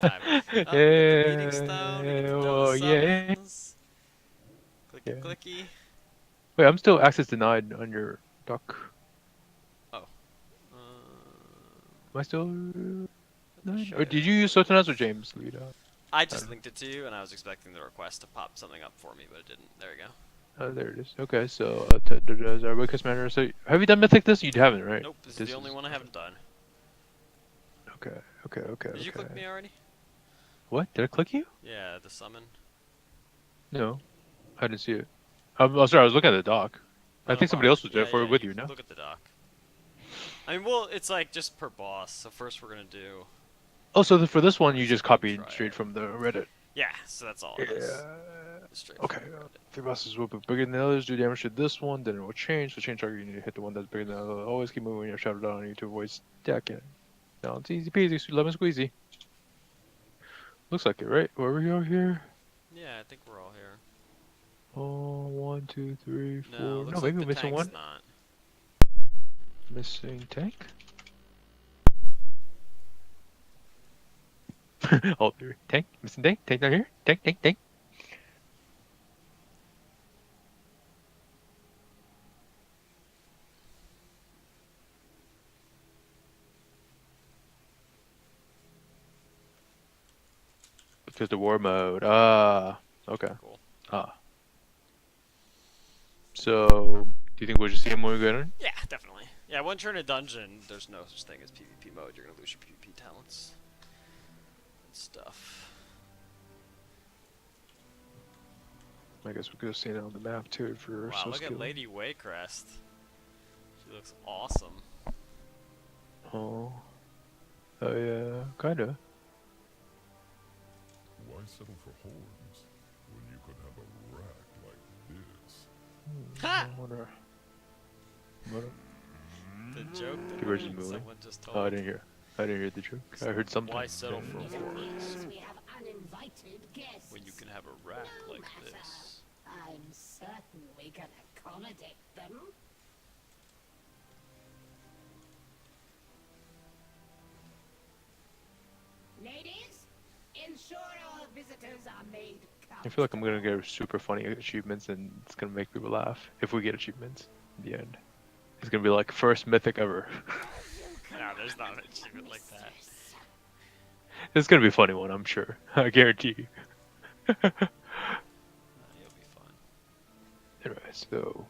Time. Oh, we got the meeting stone. We get to know the Well, yeah. summons. Clicky Yeah. clicky. Wait, I'm still access denied on your doc. Oh. Am I still That denied? Or did you should use work. Sotonas or James lead? I I just don't know. linked it to you, and I was expecting the request to pop something up for me, but it didn't. There we go. Oh, there it is. Okay, so does our Wickus Manor. So have you done Mythic this? You haven't, right? Nope, this is the This only is one I haven't done. okay. Okay. Okay. Did you Okay. click me already? What? Did I click you? Yeah, the summon. No, I didn't see it. Oh, sorry. I was looking at the doc. Oh, I no think somebody problem. else was there Yeah, for yeah, it with you you. can No. look at the doc. I mean, well, it's like just per boss. So first we're gonna do Oh, so for this one, you just Forsaken copied straight Triad. from the Reddit. Yeah, so that's all it is. Yeah. Straight from Okay. the Reddit. Three bosses will be bigger than the others. Do damage to this one, then it will change. So change target, you need to hit the one that's bigger than the other. Always keep moving when you have shadow down on you to avoid stacking. Now it's easy peasy, lemon squeezy. Looks like it, right? Where we are here? Yeah, I think we're all here. Oh, one, two, three, No, four. No, looks like maybe the we're missing tank's one. not. Missing tank? All three. Tank? Missing tank? Tank down here? Tank, tank, tank. Because the war mode. Ah, okay. Cool. Ah. So, do you think we'll just see him when we get in? Yeah, definitely. Yeah, once you're in a dungeon, there's no such thing as PvP mode. You're gonna lose your PvP talents and stuff. I guess we could have seen it on the map too if we were Wow, so look at skilled. Lady Waycrest. She looks awesome. Oh. Oh yeah, kinda. Why settle for horns when you could have a rack like this? Ha! I wonder. What? The joke People are just that moving. someone just Oh, I told. didn't hear. I didn't hear the joke. I heard something. Why settle for horns We have uninvited guests. when you can have a rack No like matter. this? I'm certain we can accommodate them. Ladies, ensure all visitors are made I feel like I'm gonna get super funny achievements and it's gonna make people laugh if we get achievements in the end. It's gonna be like first mythic ever. No, there's not an achievement like that. It's gonna be a funny one, I'm sure. I guarantee you. You'll be fine. Anyway, so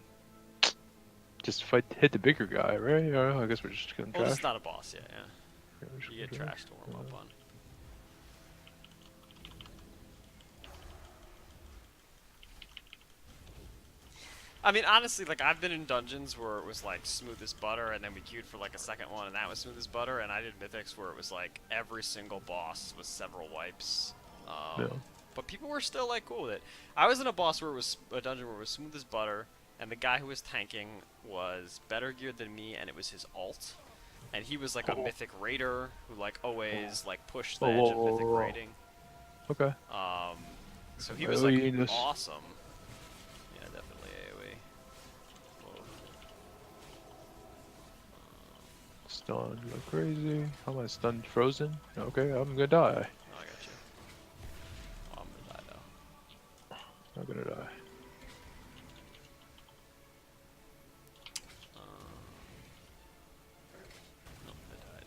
just fight, hit the bigger guy, right? I guess we're just gonna Well, this trash. is not a boss yet, yeah. Yeah, we're just You get gonna trash to warm up on. I mean, honestly, like, I've been in dungeons where it was, like, smooth as butter, and then we queued for, like, a second one, and that was smooth as butter, and I did mythics where it was, like, every single boss was several wipes. Yeah. But people were still, like, cool with it. I was in a boss where it was a dungeon where it was smooth as butter, and the guy who was tanking was better geared than me, and it was his alt. And he was, like, a mythic raider who, like, always, like, pushed the edge of mythic raiding. Okay. So he was, like, awesome. Yeah, definitely AoE. Whoa. Stunned like crazy. How am I stunned? Frozen? Okay, I'm gonna die. Oh, I got you. Oh, I'm gonna die, though. I'm gonna die. Nope, I died.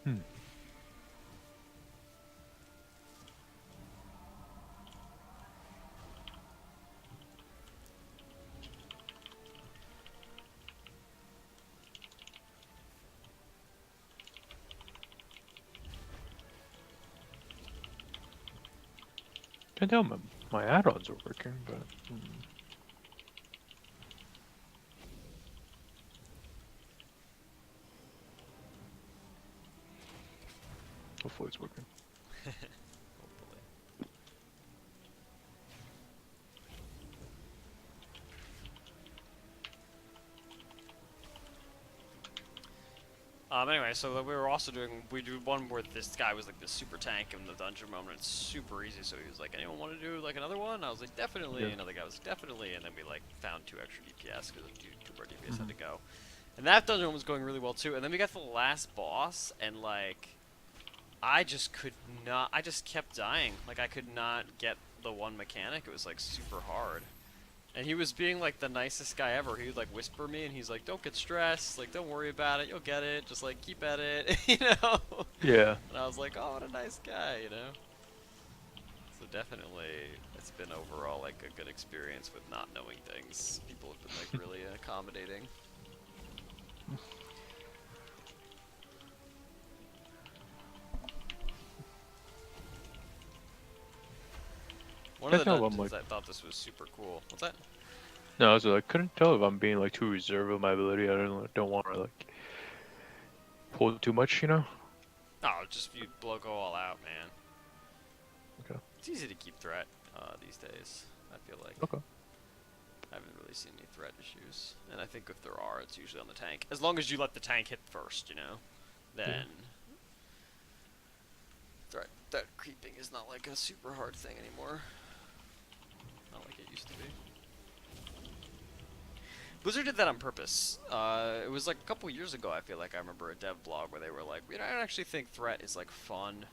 Hmm. Can't tell my add-ons are working, but. Hopefully it's working. Hopefully. Anyway, so we were also we do one where this guy was like this super tank in the dungeon moment. It's super easy, so he was like, anyone want to do like another one? I was like, definitely. Yeah. Another guy was like, definitely. And then we like found 2 extra DPS because 2 more DPS had to go. And that dungeon was going really well too. And then we got to the last boss, and like, I just could not. I just kept dying. Like I could not get the one mechanic. It was like super hard. And he was being like the nicest guy ever. He would like whisper me, and he's like, "Don't get stressed. Like, don't worry about it. You'll get it. Just like keep at it." You know. Yeah. And I was like, "Oh, what a nice guy," you know. So definitely, it's been overall like a good experience with not knowing things. People have been like really accommodating. One of the That's not what I'm dungeons like. I thought this was super cool. What's that? No, so I couldn't tell if I'm being like too reserved with my ability. I don't want to like pull too much, you know. Oh, just you go all out, man. Okay. It's easy to keep threat these days. I feel like. Okay. I haven't really seen any threat issues, and I think if there are, it's usually on the tank. As long as you let the tank hit first, you know, then threat creeping is not like a super hard thing anymore. Not like it used to be. Blizzard did that on purpose. It was like a couple years ago. I feel like I remember a dev blog where they were like, "We don't actually think threat is like fun."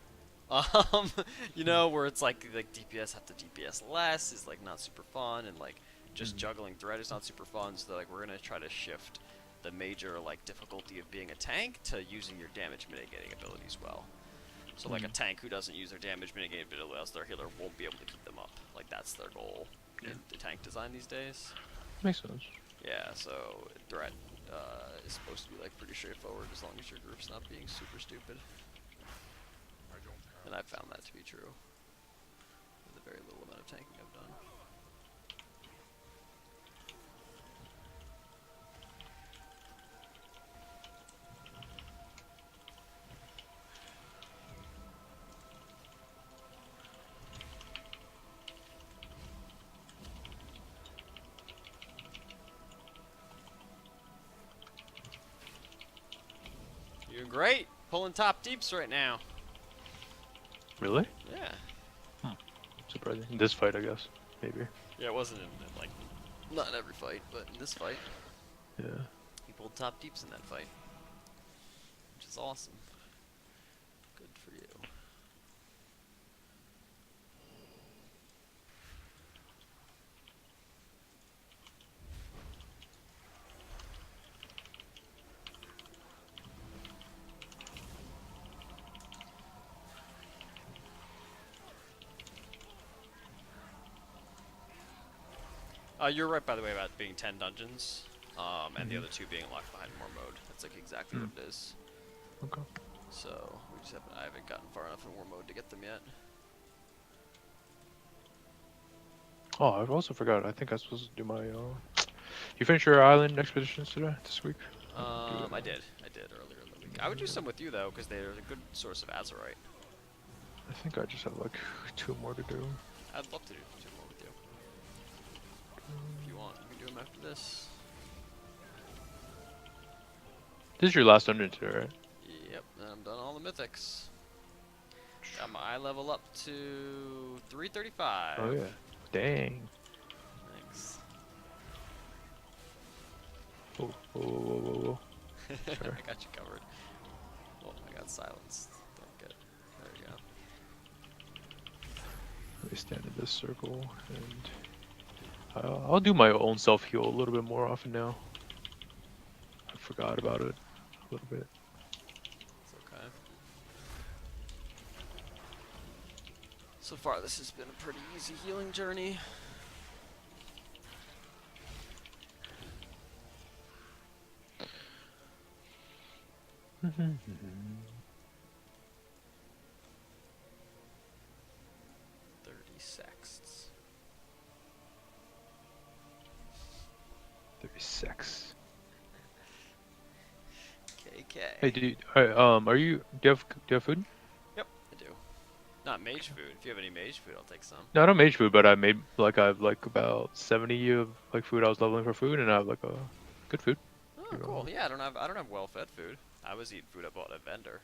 You know, where it's like DPS have to DPS less is like not super fun, and like just juggling threat is not super fun. So they're like, we're gonna try to shift the major like difficulty of being a tank to using your damage mitigating abilities well. So like a tank who doesn't use their damage mitigating abilities, their healer won't be able to keep them up. Like that's their goal in the tank design these days. Makes sense. Yeah, so threat is supposed to be like pretty straightforward as long as your group's not being super stupid. And I've found that to be true with the very little amount of tanking I've done. You're great, pulling top deeps right now. Really? Yeah. Surprising. In this fight, I guess. Maybe. Yeah, it wasn't in like, not in every fight, but in this fight, Yeah. he pulled top deeps in that fight, which is awesome. Good for you. You're right, by the way, about being 10 dungeons, and the other 2 being locked behind war mode. That's like exactly what it is. Okay. So I haven't gotten far enough in war mode to get them yet. Oh, I also forgot. I think I was supposed to do my. You finished your island expeditions this week? I did earlier in the week. I would do some with you though, because they're a good source of azurite. I think I just have like 2 more to do. I'd love to do 2 more with you. If you want, we can do them after this. This is your last dungeon today, right? Yep, and I'm done all the mythics. Got my eye level up to 335. Oh yeah. Dang. Thanks. Whoa, whoa, whoa, whoa, whoa. Sure. I got you covered. Oh, I got silenced. Don't get. There you go. Let me stand in this circle, and I'll do my own self heal a little bit more often now. I forgot about it a little bit. It's okay. So far, this has been a pretty easy healing journey. Mm-hmm. 30 sexts. 36. KK. Hey, dude. Alright, are you? Do you have food? Yep. Not mage food. If you have any mage food, I'll take some. No, I don't mage food, but I made like I have like about 70 of like food I was leveling for food, and I have like a good food. Oh, cool. Yeah, I don't have well-fed food. I was eating food I bought at a vendor.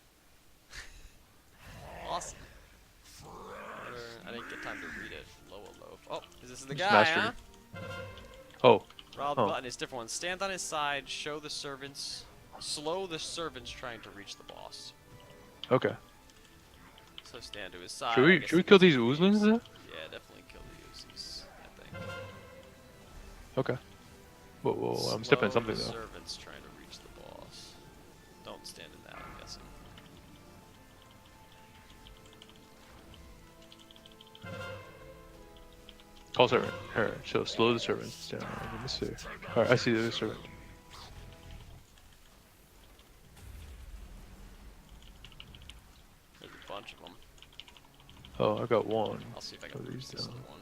Awesome. I didn't get time to read it. Loa loaf. Oh, is this the Just guy, mastered huh? Oh, Well, the Oh. button is different ones. Stand on his side, show the servants, slow the servants trying to reach the boss. okay. So stand to his side. Should I we guess should we he kill gets these waves. oozlings then? Yeah, definitely kill the Uzis, I think. Okay. Whoa, I'm stepping Slow something the though. servants trying to reach the boss. Don't stand in that, I'm guessing. Call servant. Alright, so slow the servants down. Let me see. Alright, I see the servant. There's a bunch of them. Oh, I got one. I'll see if I Oh, can these reach this down. other one.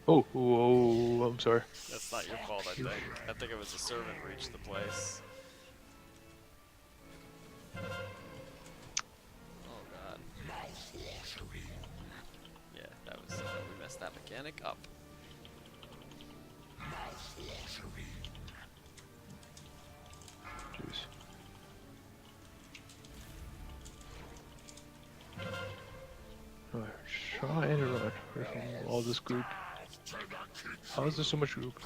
Ooh, Oh, I'm sorry. that's not your fault, I think. I think it was a servant reached the place. Oh god. Yeah, that was, we messed that mechanic up. Jeez. Alright, try and run away from all this group. How is there so much group?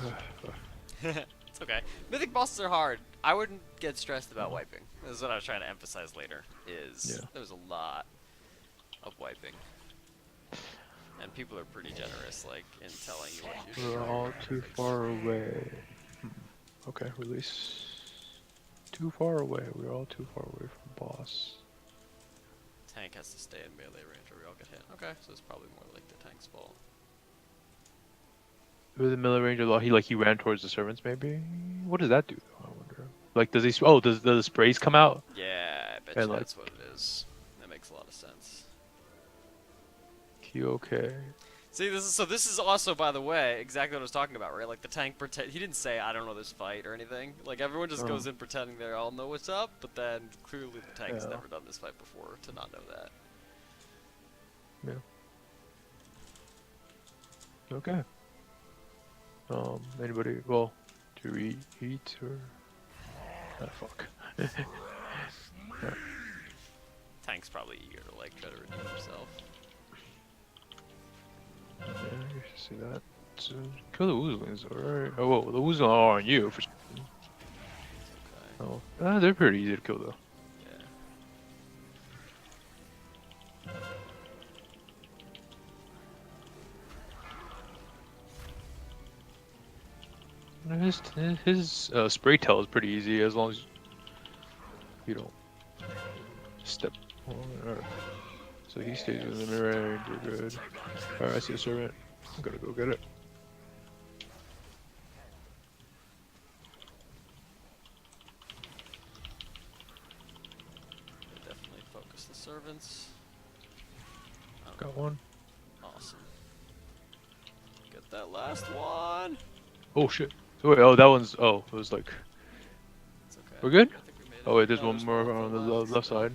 It's okay. Mythic bosses are hard. I wouldn't get stressed about wiping. This is what I was trying to emphasize later, is Yeah. there's a lot of wiping. And people are pretty generous, like, in telling you what you should We're do. all too far away. Okay, release. Too far away. We're all too far away from boss. Tank has to stay in melee range or we all get hit. Okay, so it's probably more like the tank's fault. With the melee range, he ran towards the servants. Maybe. What does that do? Though, I wonder. Like, does he? Oh, does the sprays come out? Yeah, I bet And, you like- that's what it is. That makes a lot of sense. Okay. See, this is also, by the way, exactly what I was talking about, right? Like the tank he didn't say I don't know this fight or anything. Like everyone just goes in pretending they all know what's up, but then clearly the tank's Yeah. never done this fight before to not know that. Yeah. Okay. Anybody? Well, do we eat or? Ah, fuck. Tank's probably eager to like try to redeem himself. Yeah, you should see that. So, kill the oozlings, alright. Oh, whoa, the oozlings are on you. For... Okay. Oh, they're pretty easy to kill though. Yeah. His spray tail is pretty easy as long as you don't step on it. Alright. So he stays within the range, we're good. Alright, I see a servant. I'm gonna go get it. Definitely focus the servants. Got one. Awesome. Get that last one. Oh shit. Wait, oh, that one's. Oh, it was like. It's okay. We're good? I think we made it. Oh wait, there's No, one more on the left side.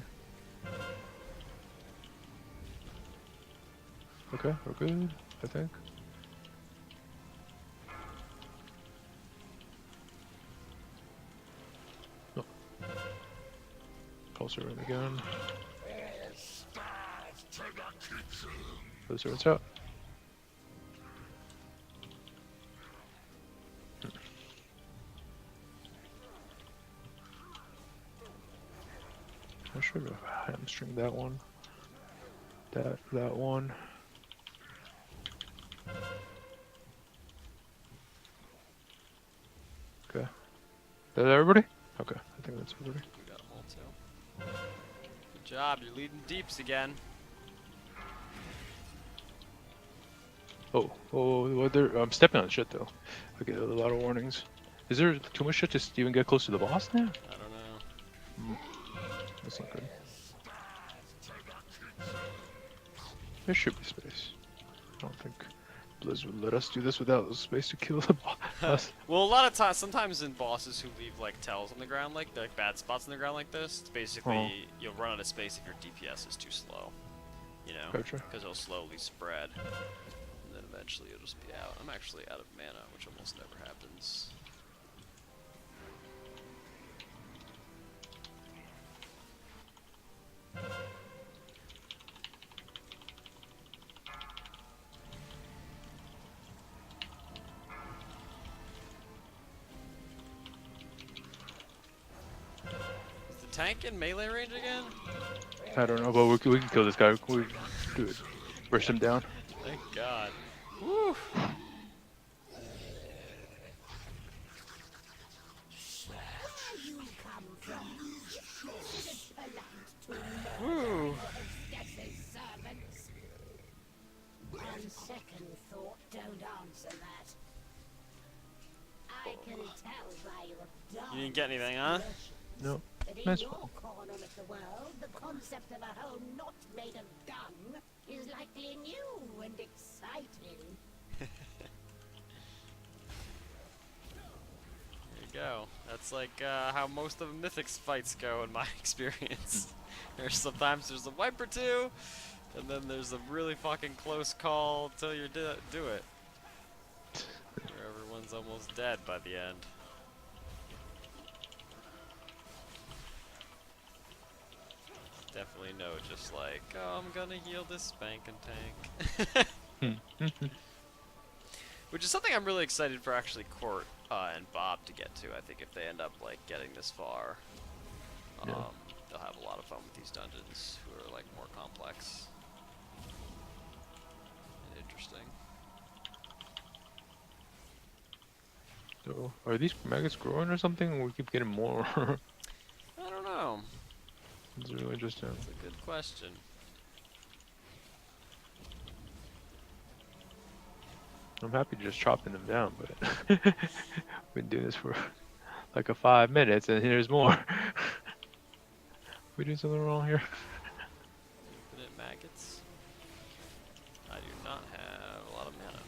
Okay, we're good, I think. No. Pulse servant again. Put the servants out. I should have hamstringed that one. That one. Okay. Is that everybody? Okay, I think that's everybody. We got them all too. Good job, you're leading deeps again. Oh, I'm stepping on shit though. I get a lot of warnings. Is there too much shit to even get close to the boss now? I don't know. That's not good. There should be space. I don't think let us do this without space to kill the boss. Well, a lot of times, sometimes in bosses who leave like tells on the ground, like bad spots on the ground like this, it's basically you'll run out of space if your DPS is too slow. You know, Gotcha. because it'll slowly spread, and then eventually you'll just be out. I'm actually out of mana, which almost never happens. Is the tank in melee range again? I don't know, but we can kill this guy. We do it. Burst him down. Thank God. Woo! You come from? Is it polite to Woo! hostess's servants? On second thought, don't answer that. I can tell by your dark You didn't get anything, huh? No. But in Nice your one. corner of the world, the concept of a home not made of dung is likely new and exciting. There you go. That's like how most of Mythic's fights go in my experience. Sometimes there's a wipe or two, and then there's a really fucking close call till you do it. Where everyone's almost dead by the end. Definitely no, just like, oh, I'm gonna heal this spanking tank. Which is something I'm really excited for actually Court and Bob to get to. I think if they end up like getting this far, Yeah. they'll have a lot of fun with these dungeons who are like more complex and interesting. So, are these maggots growing or something? We keep getting more. I don't know. It's really interesting. That's a good question. I'm happy just chopping them down, but we've been doing this for like 5 minutes, and here's more. We doing something wrong here? Infinite maggots. I do not have a lot of mana.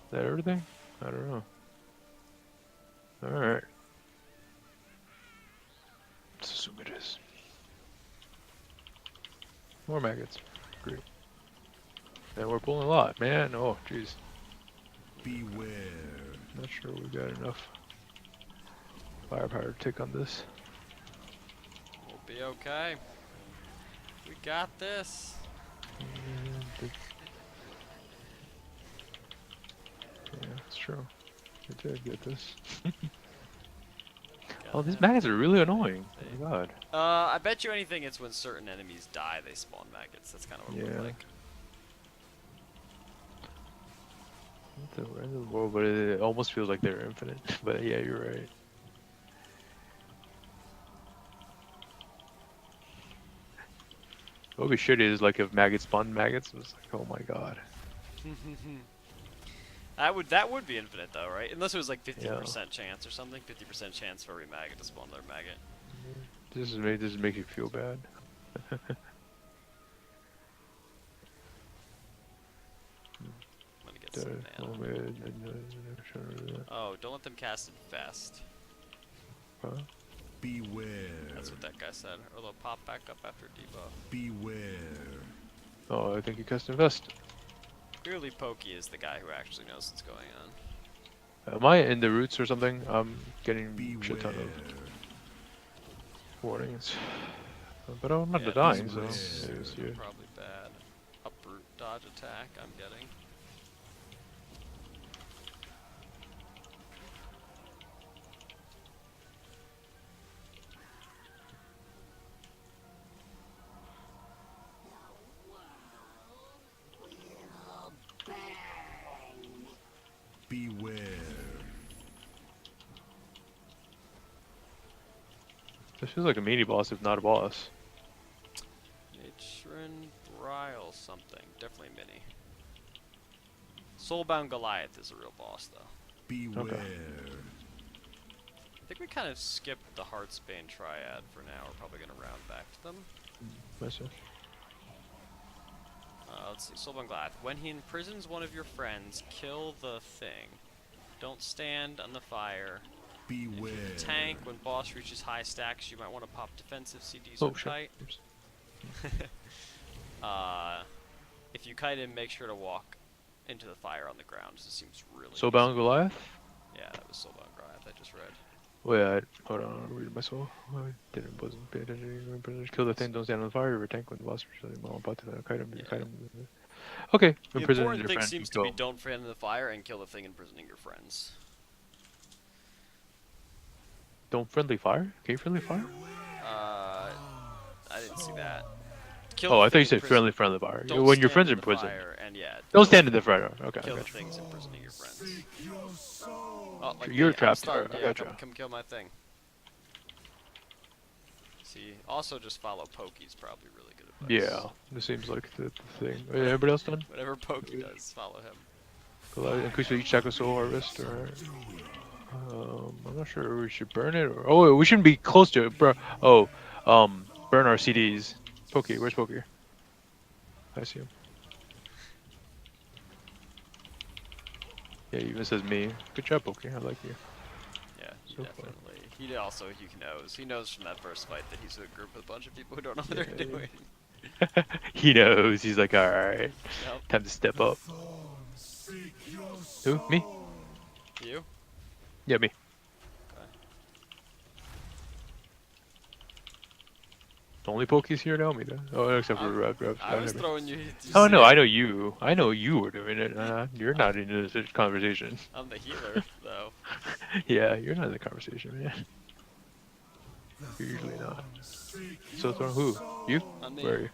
Is that everything? I don't know. Alright. Let's assume it is. More maggots. Great. And we're pulling a lot, man. Oh, jeez. Beware. Not sure we got enough firepower to take on this. We'll be okay. We got this. Yeah, that's true. We did get this. Oh, these maggots are really annoying. Oh my god. I bet you anything it's when certain enemies die, they spawn maggots. That's kind of what it Yeah. looked like. At the end of the world, but it almost feels like they're infinite. But yeah, you're right. What would be shitty is like if maggots spawn maggots. It was like, oh my god. That would be infinite though, right? Unless it was like 50% chance or something. 50% chance for every maggot to spawn another maggot. This is make you feel bad. I'm gonna get some mana. Oh, don't let them cast Infest. Huh? Beware. That's what that guy said. Or they'll pop back up after debuff. Beware. Oh, I think you cast invest. Clearly Pokey is the guy who actually knows what's going on. Am I in the roots or something? I'm getting shit ton Beware. of warnings. But I'm not Yeah, dying, these so roots maybe it's are you. probably bad. Uproot dodge attack, I'm getting. Beware. This feels like a mini boss, if not a boss. Matron Brile something. Definitely mini. Soulbound Goliath is a real boss though. Beware. I think we kind of skipped the Heartsbane Triad for now. We're probably going to round back to them. Myself. let's see. Soulbound Goliath. When he imprisons one of your friends, kill the thing. Don't stand on the fire. Beware. If you tank, when boss reaches high stacks, you might want to pop defensive CDs Oh or shit. kite. Oops. If you kite him, make sure to walk into the fire on the ground. This seems really Soulbound easy. Goliath? Yeah, that was Soulbound Goliath I just read. Wait, hold on, I'm reading my soul. I wasn't paying attention. Kill the thing, don't stand on the fire, or tank when the boss reaches the about to kite him. Okay, The imprison important your thing friend. seems to be don't stand in the fire and kill the thing imprisoning your friends. Don't friendly fire? Okay, friendly fire? I didn't see that. Oh, I thought you said friendly fire. Don't When your stand friends are in in the prison. fire, and yeah, Don't stand in the fire. Okay, kill I the got you. things imprisoning your friends. Oh, like You're me, I'm trapped. stunned. I Yeah, gotcha. come kill my thing. See, also just follow Pokey's probably really good advice. Yeah, this seems like the thing. Everybody else done? Whatever Pokey does, follow him. Increase with each stack of soul harvest, or I'm not sure we should burn it, or oh, we shouldn't be close to it, bro. Oh, burn our CDs. Pokey, where's Pokey? I see him. Yeah, he even says me. Good job, Pokey. I like you. Yeah, he So far. definitely. He also knows. He knows from that first fight that he's in a group with a bunch of people who don't know what they're doing. He knows. He's like, all right, Yep. time to step up. Who? Me? You? Yeah, me. Okay. Only Pokeys here now, me though. Oh, except for Rev. I was throwing you. Did you Oh see no, it? I know you. I know you were doing it. You're not in this conversation. I'm the healer, though. Yeah, you're not in the conversation, man. You're usually not. So throwing who? You? I'm me. Where are you?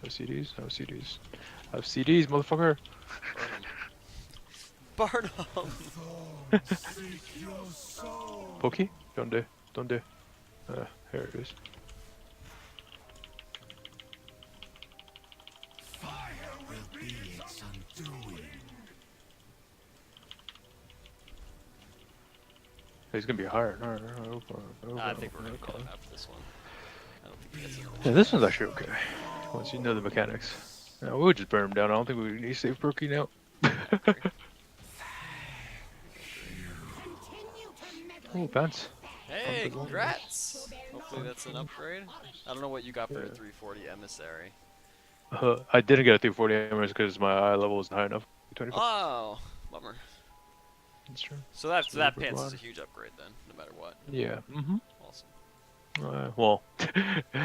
No CDs? No CDs. I have CDs, motherfucker. Barnum. Pokey? Donde? Donde? Here it is. He's gonna be hard. I think we're gonna kill him after this one. I don't think he gets it. Yeah, this one's actually okay. Once you know the mechanics. Yeah, we would just burn him down. I don't think we need to save Pokey now. Oh, bounce. Hey, congrats! Hopefully that's an upgrade. I don't know what you got for your 340 emissary. I didn't get a 340 emeralds because my eye level wasn't high enough. 25. Oh, bummer. That's true. So that So that we're pants is blind. a huge upgrade then, no matter what. Yeah. Mm-hmm. Awesome. Well,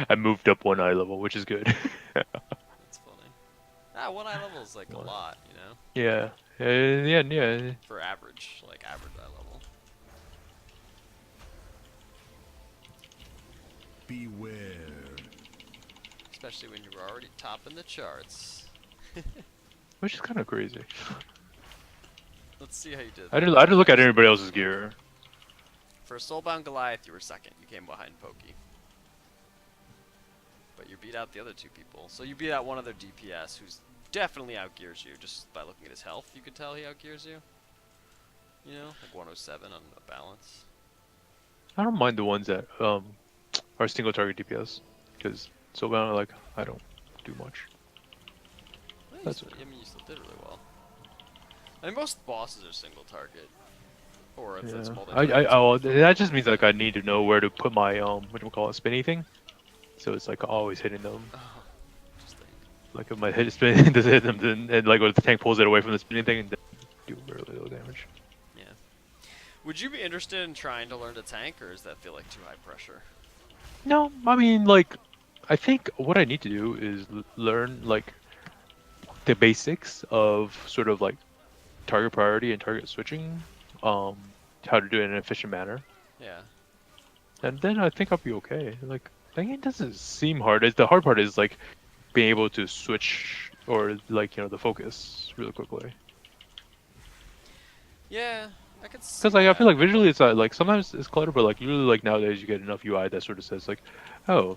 I moved up one eye level, which is good. That's funny. Ah, one eye level is like a What? lot, you know, Yeah. Yeah. for average, like average eye level. Beware. Especially when you were already topping the charts. Which is kind of crazy. Let's see how you did. I didn't look at anybody else's gear. For Soulbound Goliath, you were second. You came behind Pokey. But you beat out the other two people. So you beat out one other DPS who's definitely outgears you. Just by looking at his health, you could tell he outgears you. You know, like 107 on the balance. I don't mind the ones that are single target DPS, because Soulbound, like, I don't do much. Well, That's I mean, you still did really well. I mean, most bosses are single target. Or if it's Yeah. multi-target. Well, that just means like I need to know where to put my what spinny thing. So it's like always hitting them. Oh, interesting. Like if my head spin doesn't hit them, then and like when the tank pulls it away from the spinning thing, and then do very little damage. Yeah. Would you be interested in trying to learn to tank, or does that feel like too high pressure? No, I mean like, I think what I need to do is learn like the basics of sort of like target priority and target switching, how to do it in an efficient manner, Yeah. and then I think I'll be okay. Like, the game doesn't seem hard. The hard part is like being able to switch or like the focus really quickly. Yeah, I could see Because like I feel that. like visually it's like sometimes it's cluttered, but like usually like nowadays you get enough UI that sort of says like, oh,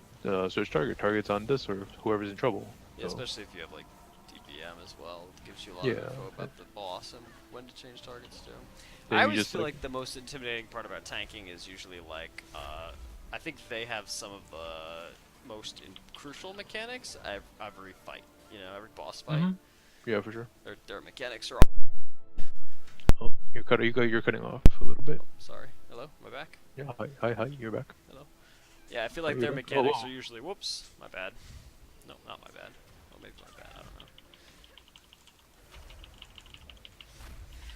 switch targets on this or whoever's in trouble. Yeah, So, especially if you have like DPM as well. It gives gives you a lot of Yeah. info about the boss and when to change targets to. Then I you always just, feel like- like the most intimidating part about tanking is usually like, I think they have some of the most crucial mechanics every fight. You know, every boss fight. Mhm. Yeah, for sure. Their mechanics are. Oh, you're cutting off a little bit. Sorry. Hello. Am I back? Yeah. Hi. You're back. Hello. Yeah, I feel Oh, like you're their back. mechanics Oh, are usually. Whoops. My bad. No, not my bad. Oh, maybe my bad. I don't know.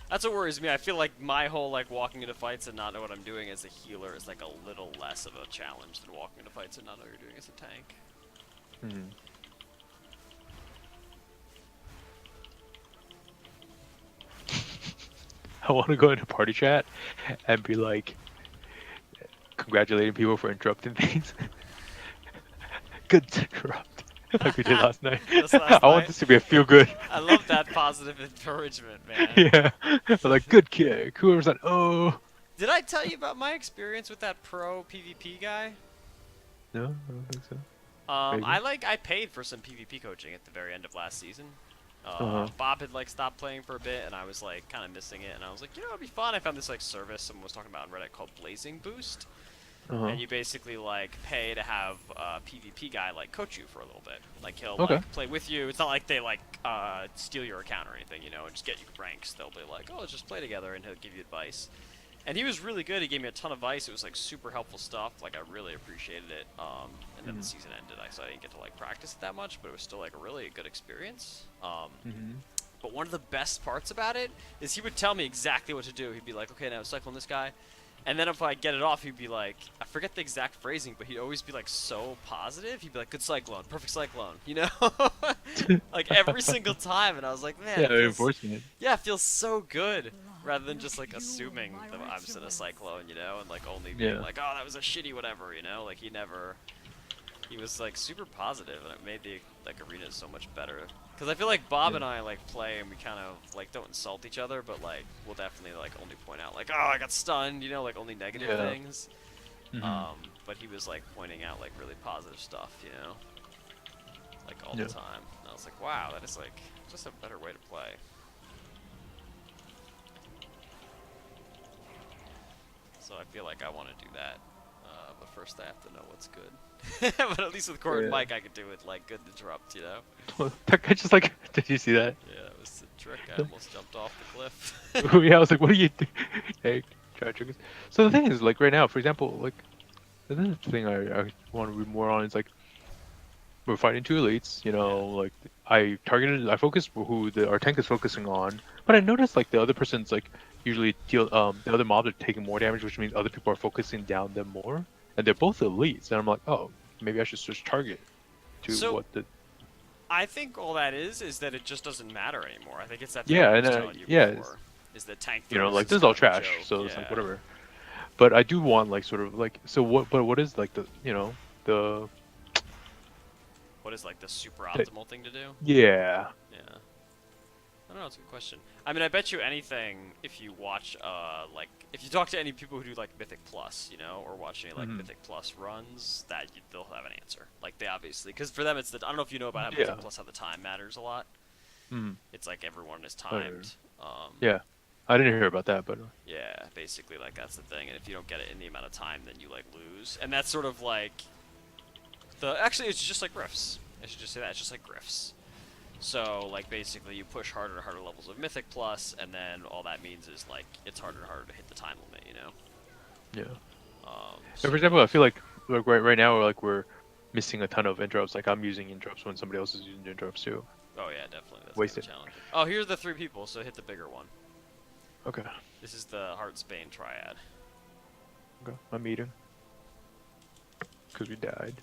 That's what worries me. I feel like my whole like walking into fights and not know what I'm doing as a healer is like a little less of a challenge than walking into fights and not know what you're doing as a tank. Mhm. I want to go into party chat and be like, congratulating people for interrupting things. Good to interrupt, like we did last night. Just last I want night? this to be a feel good. I love that positive encouragement, man. Yeah, I'm like good kick. Whoever's like, oh. Did I tell you about my experience with that pro PvP guy? No, I don't think so. Maybe. I paid for some PvP coaching at the very end of last season. Bob had like stopped playing for a bit, and I was like kind of missing it, and I was like, you know, it'd be fun. I found this like service someone was talking about on Reddit called Blazing Boost, and you basically like pay to have a PvP guy like coach you for a little bit. Like he'll Okay. like play with you. It's not like they like steal your account or anything, you know, and just get you ranks. They'll be like, oh, let's just play together, and he'll give you advice. And he was really good. He gave me a ton of advice. It was like super helpful stuff. Like I really appreciated it. And then the season ended, so I didn't get to like practice it that much, but it was still like a really good experience. But one of the best parts about it is he would tell me exactly what to do. He'd be like, okay, now cycle on this guy. And then if I get it off, he'd be like, I forget the exact phrasing, but he'd always be like so positive. He'd be like, good cyclone, perfect cyclone, you know? Like every single time. And I was like, man, Yeah, it feels, reinforcement. yeah, it feels so good. Rather than just like assuming that I'm just in a cyclone, you know? And like only being like, oh, that was a shitty whatever, you know? Like he was like super positive, and it made the like arena so much better. Because I feel like Bob and I like play and we kind of like don't insult each other, but like we'll definitely like only point out like, oh, I got stunned, you know, like only negative things. But he was like pointing out like really positive stuff, you know, like all the time. And I was like, wow, that is like just a better way to play. So I feel like I want to do that, but first I have to know what's good. But at least with Cord and Mike, I could do it like good interrupt, you know. That guy just like, did you see that? Yeah, it was a trick. I almost jumped off the cliff. Yeah, I was like, what are you doing? Hey, try to trick us. So the thing is, like right now, for example, like the thing I want to read more on is like we're fighting two elites. You know, like I focused who our tank is focusing on, but I noticed like the other person's like usually the other mobs are taking more damage, which means other people are focusing down them more, and they're both elites. And I'm like, oh, maybe I should switch target to what the. I think all that is that it just doesn't matter anymore. I think it's that Yeah, I and was telling you before, is the tank. You know, like this this is all trash, so it's like whatever. But I do want like sort of like so what? But what is like the the. What is like the super optimal thing to do? Yeah. Yeah. I don't know. It's a good question. I mean, I bet you anything if you watch, like, if you talk to any people who do like Mythic Plus, you know, or watch any like Mythic Plus runs, that they'll have an answer. Like they obviously, because for them it's the. I don't know if you know about how Mythic Plus how the time matters a lot. It's like everyone is timed. Yeah. I didn't hear about that, but yeah, basically like that's the thing. And if you don't get it in the amount of time, then you like lose. And that's sort of like actually it's just like Griffs. I should just say that it's just like Griffs. So, like, basically, you push harder and harder levels of Mythic Plus, and then all that means is, like, it's harder and harder to hit the time limit, you know? Yeah. So for example, I feel like right now, we're missing a ton of interrupts. Like, I'm using interrupts when somebody else is using interrupts, too. Oh, yeah, definitely. That's wasted. Challenging. Oh, here's the 3 people, so hit the bigger one. Okay. This is the Heartsbane Triad. Okay, I'm eating. Because we died.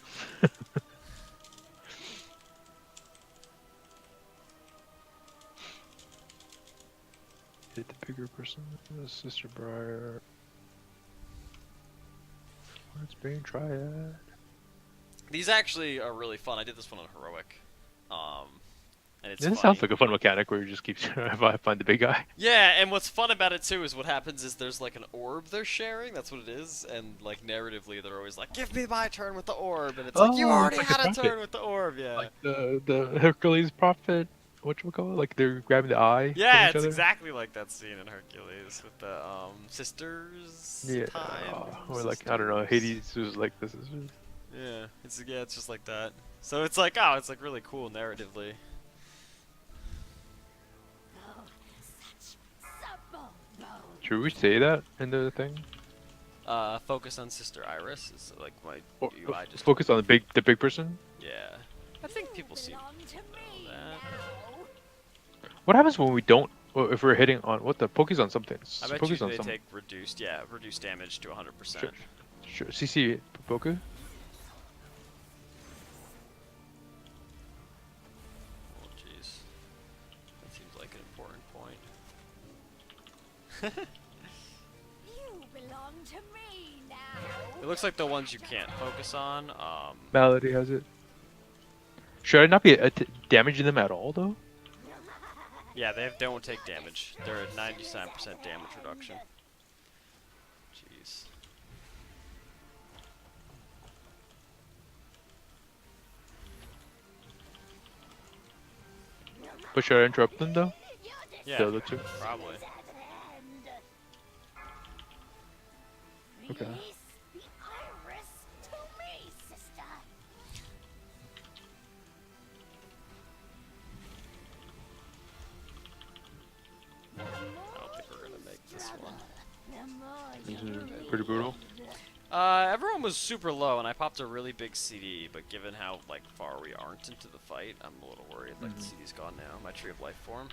Hit the bigger person, Sister Briar. It's being triad. These actually are really fun. I did this one on Heroic. And it's This funny. sounds like a fun mechanic where you just keep find the big guy. Yeah, and what's fun about it too is what happens is there's like an orb they're sharing. That's what it is, and like narratively they're always like, "Give me my turn with the orb," and it's like you already it's like had a a prophet. turn with the orb. Yeah. Like the Hercules prophet. whatchamacallit? Like they're grabbing the eye from Yeah, each it's other. exactly like that scene in Hercules with the sisters Yeah, time. or like I don't know, Sisters. Hades was like this is. Yeah, it's just like that. So it's like it's like really cool narratively. Oh, such supple bones. Should we say that in the thing? Focus on Sister Iris is like my Or UI just focus on the big person. Yeah, I think people seem belong to me that. now. What happens when we don't? Or if we're hitting on what the focus on something? I bet you Focus on they something. take reduced damage to 100%. Sure. CC Poku. Oh jeez, that seems like an important point. You belong to me now. It looks like the ones you can't focus on. Malady has it. Should I not be damaging them at all though? Yeah, they don't take damage. They're at 97% damage reduction. Jeez. But should I interrupt them though? Yeah, The other two. probably. Okay. Release the iris to me, sister. I don't think we're gonna make this one. The more This you is pretty brutal. Everyone was super low, and I popped a really big CD. But given how like far we aren't into the fight, I'm a little worried. Like the CD's gone now. My Tree of Life form.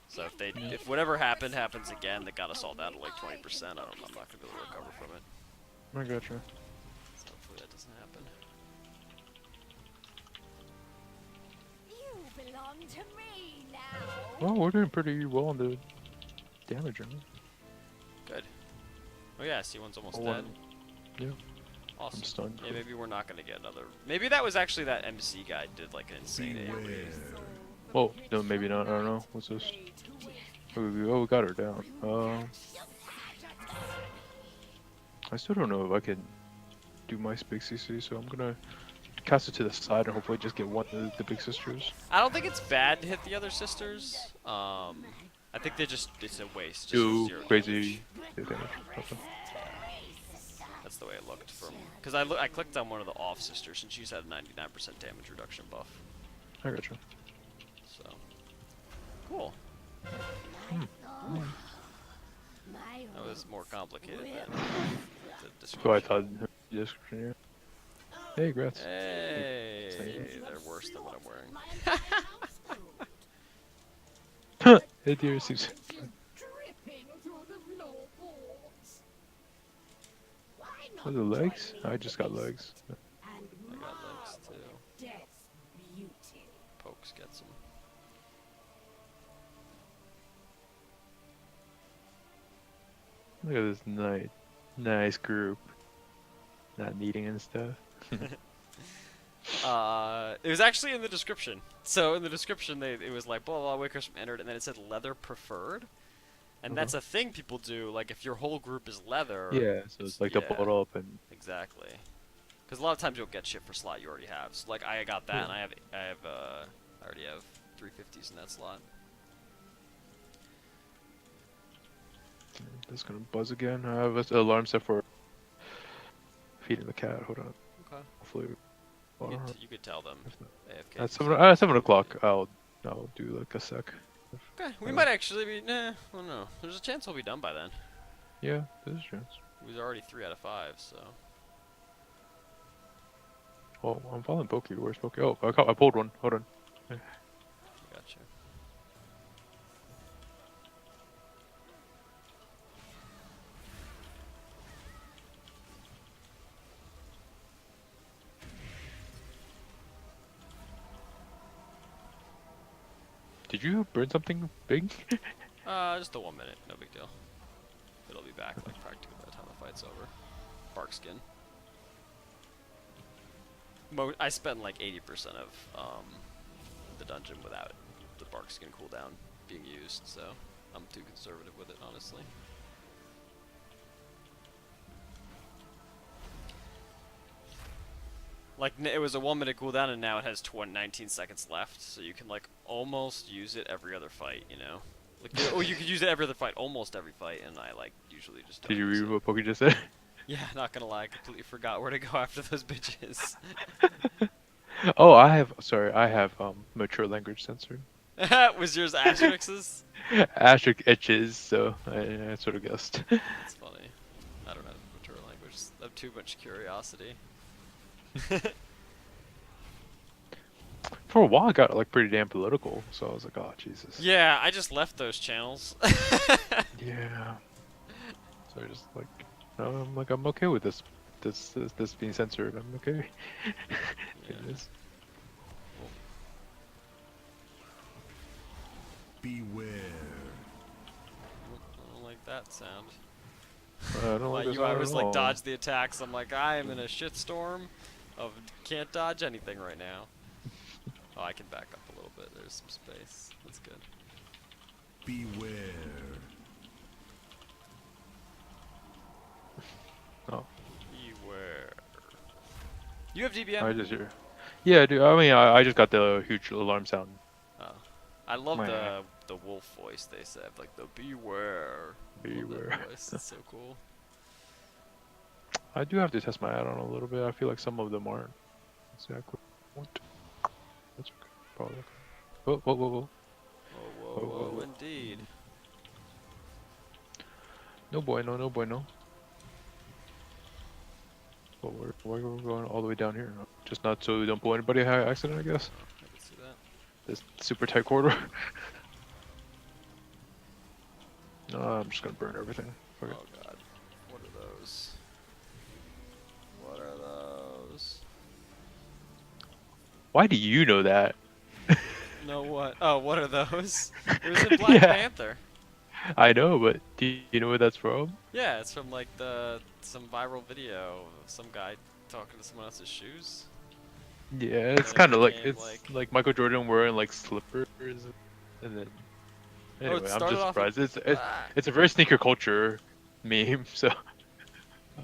So if whatever happens again, that got us all down to like 20%. I'm not gonna be able to recover from it. I gotcha. So hopefully that doesn't happen. You belong to me now. Well, we're doing pretty well on the damage. Right? Good. Oh yeah, C1's almost Oh, dead. Yeah. Awesome. I'm stunned. Yeah, maybe we're not gonna get another. Maybe that was actually that MC guy did like an insane AoE. Oh no, maybe not. I don't know. What's this? Oh, we got her down. I still don't know if I can do my big CC, so I'm gonna cast it to the side and hopefully just get one of the big sisters. I don't think it's bad to hit the other sisters. I think it's a waste. Just Do zero crazy damage. damage. Okay. That's the way it looked from. Because I clicked on one of the off sisters and she's had a 99% damage reduction buff. I gotcha. So cool. That was more complicated than the So I description. thought in the description, yeah. Hey, grats. Hey, they're worse than what I'm wearing. Hey, dear, seems. Dripping through the floorboards. Why not What are the legs? join me I just got legs. and I got legs marvel too. at death's beauty? Pokes gets them. Look at this nice group. Not needing and stuff. It was actually in the description. So in the description, it was like blah blah Wakers from entered, and then it said leather preferred, and that's a thing people do. Like if your whole group is leather. Yeah, so it's like double it up and. Exactly. Because a lot of times you'll get shit for slot you already have. So like I got that, and I already have 350s in that slot. That's gonna buzz again. I have an alarm set for feeding the cat. Hold on. Okay. Hopefully. You could tell them. AFK. At 7 o'clock, I'll do like a sec. Okay, we might actually be. Nah, I don't know. There's a chance we'll be done by then. Yeah, there's a chance. We was already 3 out of 5, so. Oh, I'm following Pokey. Where's Pokey? Oh, I pulled one. Hold on. Gotcha. Did you burn something big? Just a 1 minute, no big deal. It'll be back like practically by the time the fight's over. Bark skin. I spent like 80% of the dungeon without the bark skin cooldown being used, so I'm too conservative with it, honestly. Like it was a 1 minute cooldown, and now it has 19 seconds left, so you can like almost use it every other fight. You know, like you could use it every other fight, almost every fight, and I like usually just don't Did you use read it. what Pokey just said? Yeah, not gonna lie, I completely forgot where to go after those bitches. Oh, I have mature language censored. Was yours asterisks? Asterisk etches, so I sort of guessed. That's funny. I don't know mature language. I have too much curiosity. For a while, it got like pretty damn political, so I was like, oh Jesus. Yeah, I just left those channels. Yeah. So I just like, I'm like, I'm okay with this being censored. I'm okay. Yeah. It is. Beware. I don't like that sound. I don't My like this UI at was like all. dodge the attacks. I'm like, I am in a shitstorm of can't dodge anything right now. Oh, I can back up a little bit. There's some space. That's good. Beware. Oh, Beware. You have DBM? I just hear. Yeah, dude. I mean, I just got the huge alarm sound. Oh. I love Meh. the wolf voice they said, like the beware. Love Beware. that voice. It's so cool. I do have to test my add-on a little bit. I feel like some of them aren't exactly what. That's okay. Probably okay. Whoa, whoa, whoa, whoa. Whoa, Whoa, whoa, whoa, whoa, whoa. indeed. No bueno, no bueno. Well, why are we going all the way down here? Just not so we don't pull anybody by accident, I guess. Oh, I can see that. This super tight corridor. No, I'm just gonna burn everything. Fuck it. Oh god. What are those? What are those? Why do you know that? No what? Oh, what are those? It was in Black Yeah. Panther. I know, but do you know where that's from? Yeah, it's from like some viral video of some guy talking to someone else's shoes. Yeah, it's it kind of like became, it's like Michael Jordan wearing like slippers, and then Oh, it anyway, I'm started just off surprised. with- Ah. It's a very sneaker culture meme. So Oh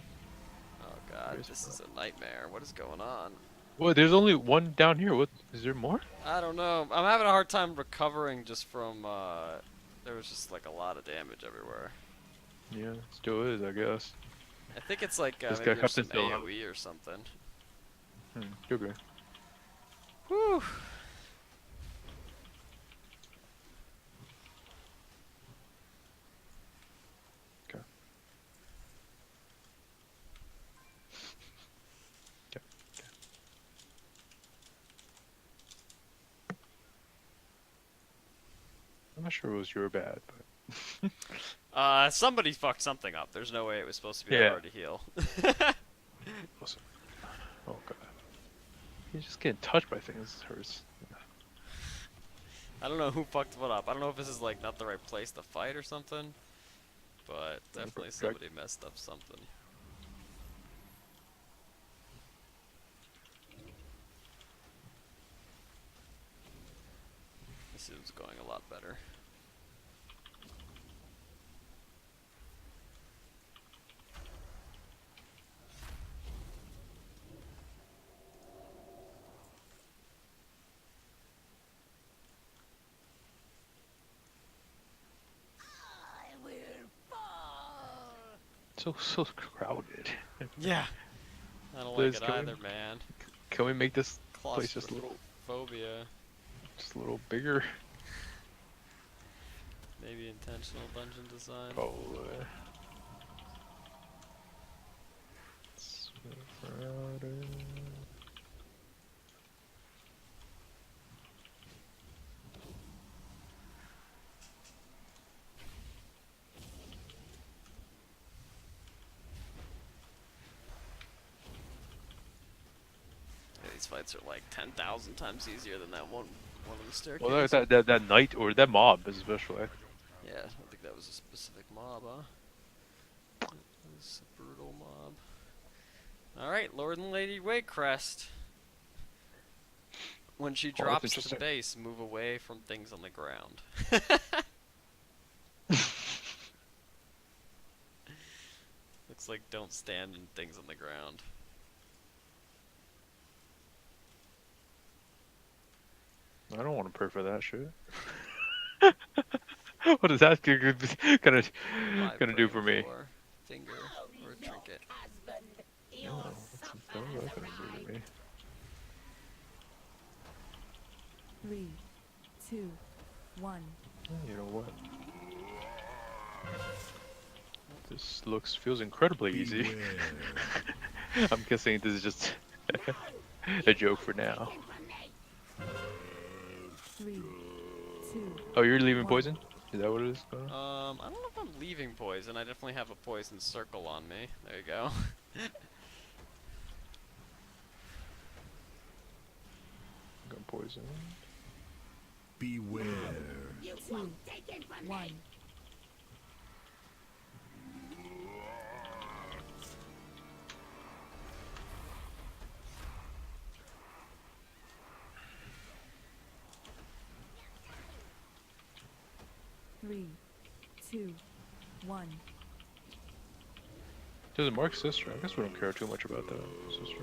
god, Very this is a nightmare. What is going on? well, there's only one down here. What is there more? I don't know. I'm having a hard time recovering just from there was just like a lot of damage everywhere. Yeah, still is, I guess. I think it's like This maybe guy there's some Captain Phil. AoE or something. Okay. Whew. Okay. Okay. I'm not sure it was your bad, but Somebody fucked something up. There's no way it was supposed to be that Yeah. hard to heal. listen. Oh god, he's just getting touched by things. It hurts. I don't know who fucked what up. I don't know if this is like not the right place to fight or something, but definitely Greg. somebody messed up something. This is going a lot better. I will fall. So crowded. Yeah. I don't Liz, like it can we- either, man. Can we make this place just a little Claustrophobia. bigger? Maybe intentional dungeon design. Probably. So crowded. Yeah, these fights are like 10,000 times easier than that one of the staircases. Well, that knight or that mob especially. Yeah, I think that was a specific mob, huh? That was a brutal mob. Alright, Lord and Lady Waycrest. When she that's drops the interesting. base, move away from things on the ground. Looks like don't stand in things on the ground. I don't want to pray for that shit. What is that gonna Live do praying for me? for finger or trinket. Husband, you're Oh, what's that gonna do to me? 3, 2, 1. You know what? This feels incredibly easy. Beware. I'm guessing this is just a joke for now. 3, 2. Oh, you're leaving One. poison? Is that what it is? I don't know if I'm leaving poison. I definitely have a poison circle on me. There you go. Got poison. Beware. You 2, won't take it from 1. me. 3, 2, 1. Does it mark sister? I guess we don't care too much about that. Sister.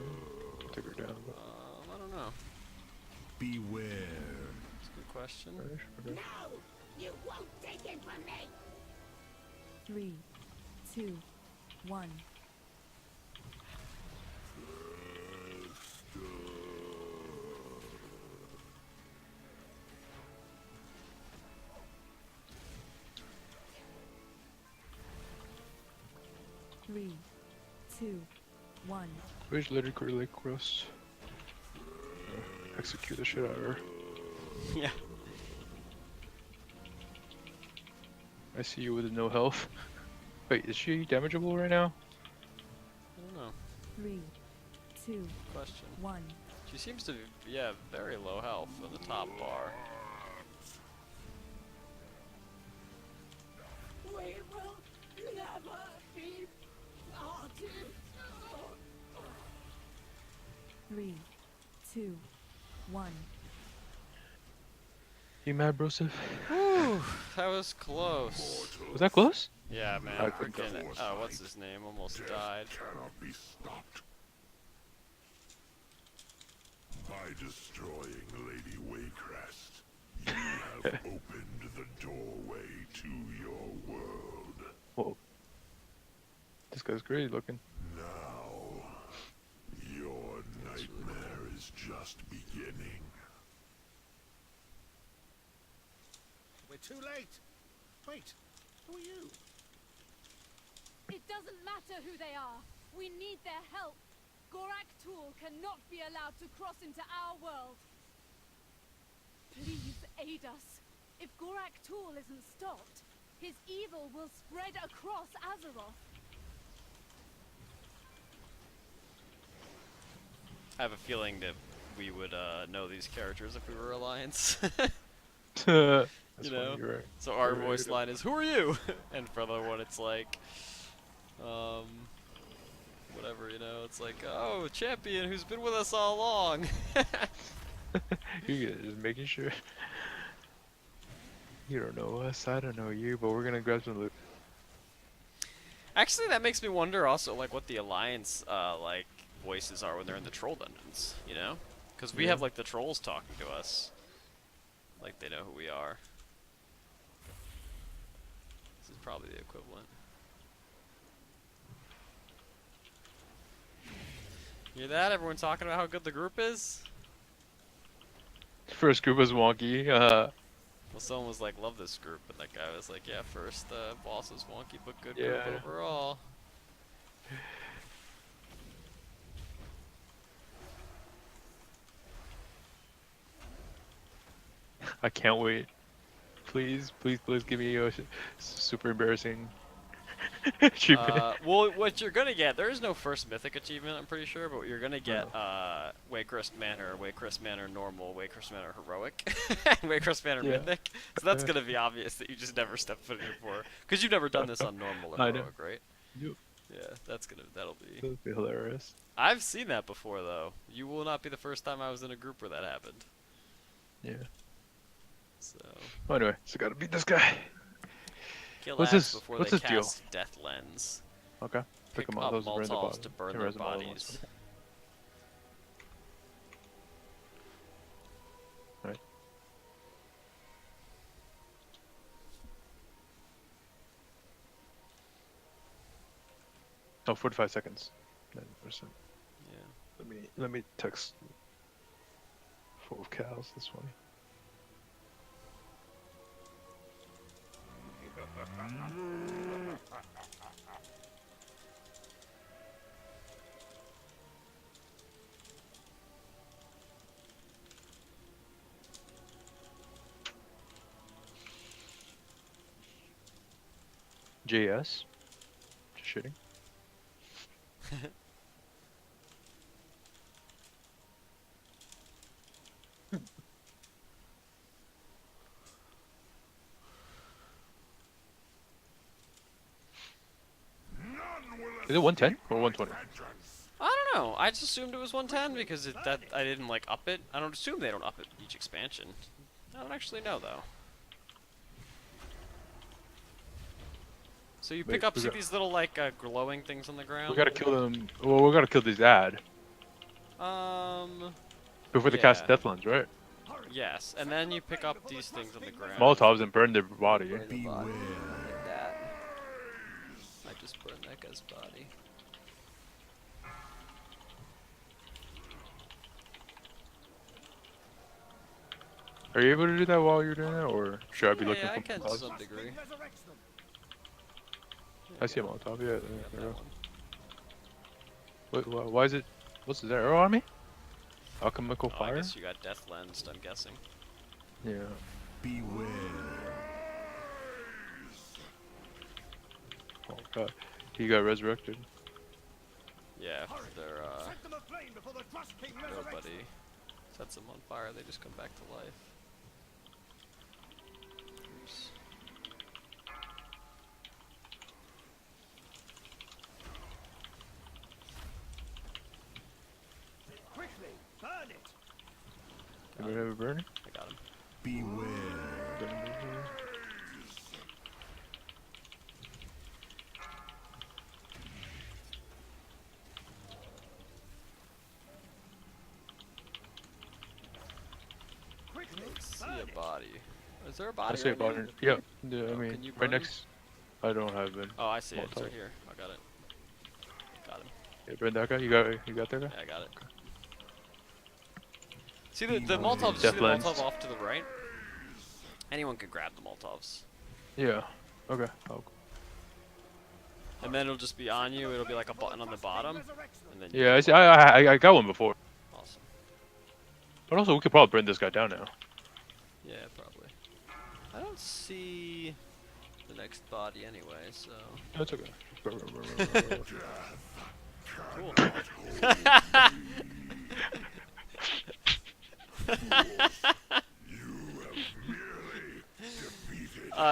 Can take her down. But... I don't know. Beware. That's a good question. Okay. No, you won't take it from me. 3, 2, 1. Three, 2, 1. Where's Lady Curly Cross? Execute the shit out of her. Yeah. I see you with no health. Wait, is she damageable right now? I don't know. 3, 2, Question. 1. She seems to be, yeah, very low health for the top bar. We will never be parted. 3, 2, 1. You mad, Broseph? Whew, that was close. Was that close? Yeah, man. I couldn't Freaking, oh, what's his name? Almost died. Cannot be stopped. By destroying Lady Waycrest, you have opened the doorway to your world. Whoa. This guy's great looking. Now, your nightmare is just beginning. We're too late. Wait, who are you? It doesn't matter who they are. We need their help. Gorak Tool cannot be allowed to cross into our world. Please aid us. If Gorak Tool isn't stopped, his evil will spread across Azeroth. I have a feeling that we would know these characters if we were Alliance. That's You funny, know? you're right. So our Right, voice right. line is, "Who are you?" And for the other one, it's like, whatever, you know. It's like, "Oh, champion who's been with us all along." You just making sure. You don't know us, I don't know you, but we're gonna grab some loot. Actually, that makes me wonder also, like, what the Alliance, like, voices are when they're in the troll dungeons, you know? Because we Yeah. have, like, the trolls talking to us. Like, they know who we are. This is probably the equivalent. Hear that? Everyone talking about how good the group is? First group was wonky. Well, someone was like, love this group, and that guy was like, yeah, first boss was wonky, but good group Yeah. overall. I can't wait. Please, please, please give me a super embarrassing achievement. Well, what you're gonna get, there is no first mythic achievement, I'm pretty sure, but what you're gonna get, Waycrest Manor, Waycrest Manor Normal, Waycrest Manor Heroic, and Waycrest Manor Yeah. Mythic. So that's gonna be obvious that you just never stepped foot in it before, because you've never done this on Normal or I know. Heroic, right? Yep. Yeah, that'll be. That'd be hilarious. I've seen that before, though. You will not be the first time I was in a group where that happened. Yeah. So, Oh, anyway, so gotta beat this guy. kill What's ads this- before what's they this deal? cast Death Lens. Okay. Pick them up those are in the Molotovs bottom. to burn Can their res them all at once. bodies. Okay. Alright. Oh, 45 seconds. 90%. Yeah. Let me text. Full of cows. That's funny. JS. Just shitting. Is it 110 or 120? I don't know. I just assumed it was 110 because that I didn't like up it. I don't assume they don't up it each expansion. I don't actually know though. So you pick Wait, up we see got- these little like glowing things on the ground. We gotta kill them. Well, we gotta kill these ad before they cast Yeah. Deathlands, right? Yes, and then you pick up these things on the ground. Molotovs and burn their body. Burn the body like that. I just burned that guy's body. Are you able to do that while you're doing that, or should I be looking Yeah, I for can to Molotovs? some degree. Resurrects them. I see a Molotov. Yeah. Got There that you go. one. Wait, why is it? What's the arrow on me? Alchemical Oh, I fire? guess you got death lensed, I'm guessing. Yeah. Beware. Oh god. He got resurrected. Yeah, if they're Set them aflame before the Trust King resurrects nobody them. sets them on fire, they just come back to life. Oops. Quickly, burn it. Did we have a burn? I got him. Beware. Quickly, See burn a it. body. Is there a I body? see a right now? button. Yeah. Yeah. I Oh, mean, can you burn right him? next. I don't have it. Oh, I see it. It's Molotov. right here. I got it. Got him. Yeah, burn that guy. You got that guy? Yeah, I got it. See the Molotovs, you see Death the lens. Molotov off to the right? Anyone can grab the Molotovs. Yeah. Okay. And then it'll just be on you, it'll be like a button on the bottom. Resurrects them. And then you Yeah. I can see. blow it. I got one before. Awesome. But also, we could probably burn this guy down now. Yeah, probably. I don't see the next body anyway, so... That's okay. Burn, burn, burn, burn, burn, burn. Cool.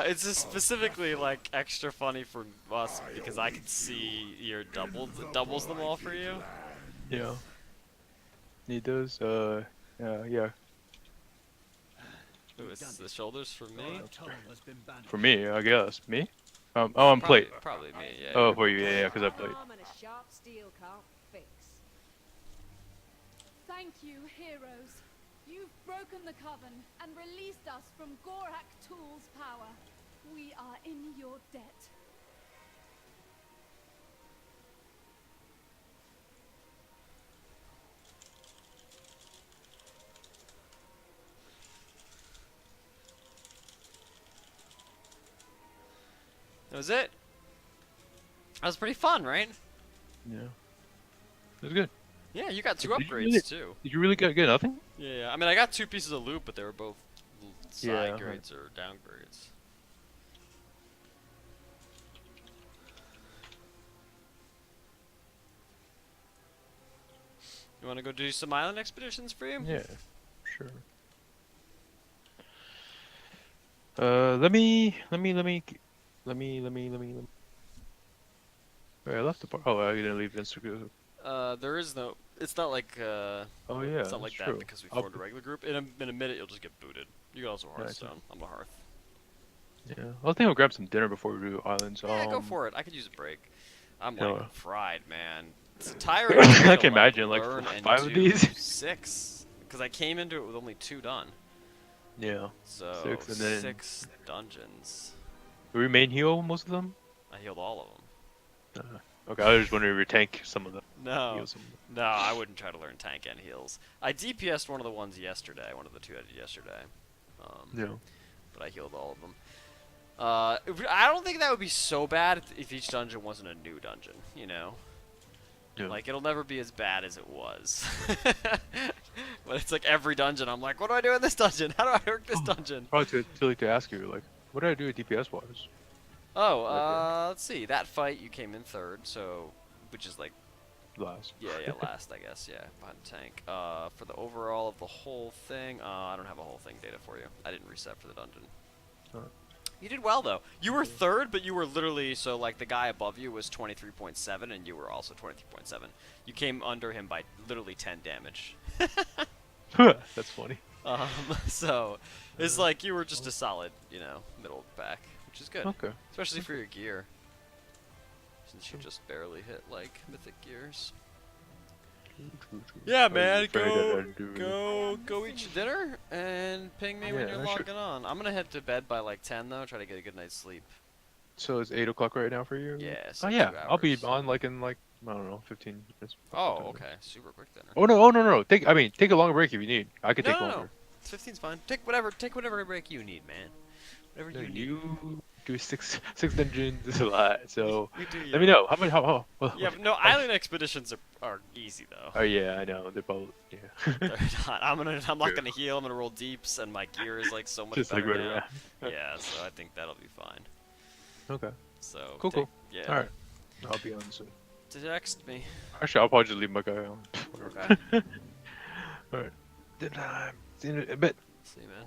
It's just specifically like extra funny for us because I can see your doubles. It doubles them all for you. Yeah. Need those. Yeah. Ooh, it's the shoulders for me. For me, I guess. Me? Oh, I'm plate. Probably me. Yeah. Oh, for you. Yeah, because I played. Arm and a sharp steel can't fix. Thank you, heroes. You've broken the coven and released us from Gorak Tool's power. We are in your debt. That was it. That was pretty fun, right? Yeah. It was good. Yeah, you got two Did you upgrades really- too. Did you really get nothing? Yeah, I mean, I got two pieces of loot, but they were both side Yeah, grades or downgrades. You want to go do some island expeditions for you? Yeah. Sure. Let me. Wait, I left the part. Oh, I didn't leave Instagram. There is no. It's not like. Oh yeah. It's not like that's that true. because we I'll- formed a regular group. In a minute, you'll just get booted. You can also Yeah, I Hearthstone. I'm a Hearth. Yeah. I think I'll grab some dinner before we do islands. Yeah, go for it. I could use a break. I'm Yeah. like fried, man. It's tiring. I can imagine, like, learn and 5 of do these. 6, because I came into it with only 2 done. Yeah. So 6 and then 6 dungeons. Do we main heal most of them? I healed all of them. Okay, I was just wondering if you tank some of them. No, Heal some of them. no, I wouldn't try to learn tank and heals. I DPS'd one of the ones yesterday, one of the two I did yesterday. Yeah. But I healed all of them. I don't think that would be so bad if each dungeon wasn't a new dungeon, you know? Yeah. Like, it'll never be as bad as it was. But it's like every dungeon, I'm like, what do I do in this dungeon? How do I work this dungeon? Probably too late to ask you, like, what did I do with DPS wise? Oh, Okay. let's see. That fight, you came in third, so, which is like, Last. yeah, last, I guess, yeah, behind the tank. For the overall of the whole thing, I don't have a whole thing data for you. I didn't reset for the dungeon. Alright. You did well, though. You were third, but you were literally, so, like, the guy above you was 23.7, and you were also 23.7. You came under him by literally 10 damage. That's funny. So, it's like you were just a solid, you know, middle back, which is good. Okay. Especially for your gear. Since you just barely hit, like, mythic gears. Yeah, man, go eat your dinner and ping me when Yeah, you're sure. logging on. I'm gonna head to bed by like 10 though, try to get a good night's sleep. So it's 8 o'clock right now for you? Yeah, so Oh yeah, 2 I'll be hours. on like in like I don't know, 15 minutes. Oh, okay, super quick dinner. Oh no, no. Take a longer break if you need. I could No, take no, longer. 15's fine. Take whatever break you need, man. Whatever No, you need. you do six dungeons is a lot. So You do let me know how many how. Well, Yeah, but no, island expeditions are easy though. Oh yeah, I know. They're both yeah. They're not. I'm not gonna heal. I'm gonna roll deeps, and my gear is like so much Just like better right now. around. Yeah, so I think that'll be fine. Okay. So Cool. Yeah. All right. I'll be on soon. Text me. Actually, I'll probably just leave my guy on. Okay. All right. Then see you in a bit. See you, man.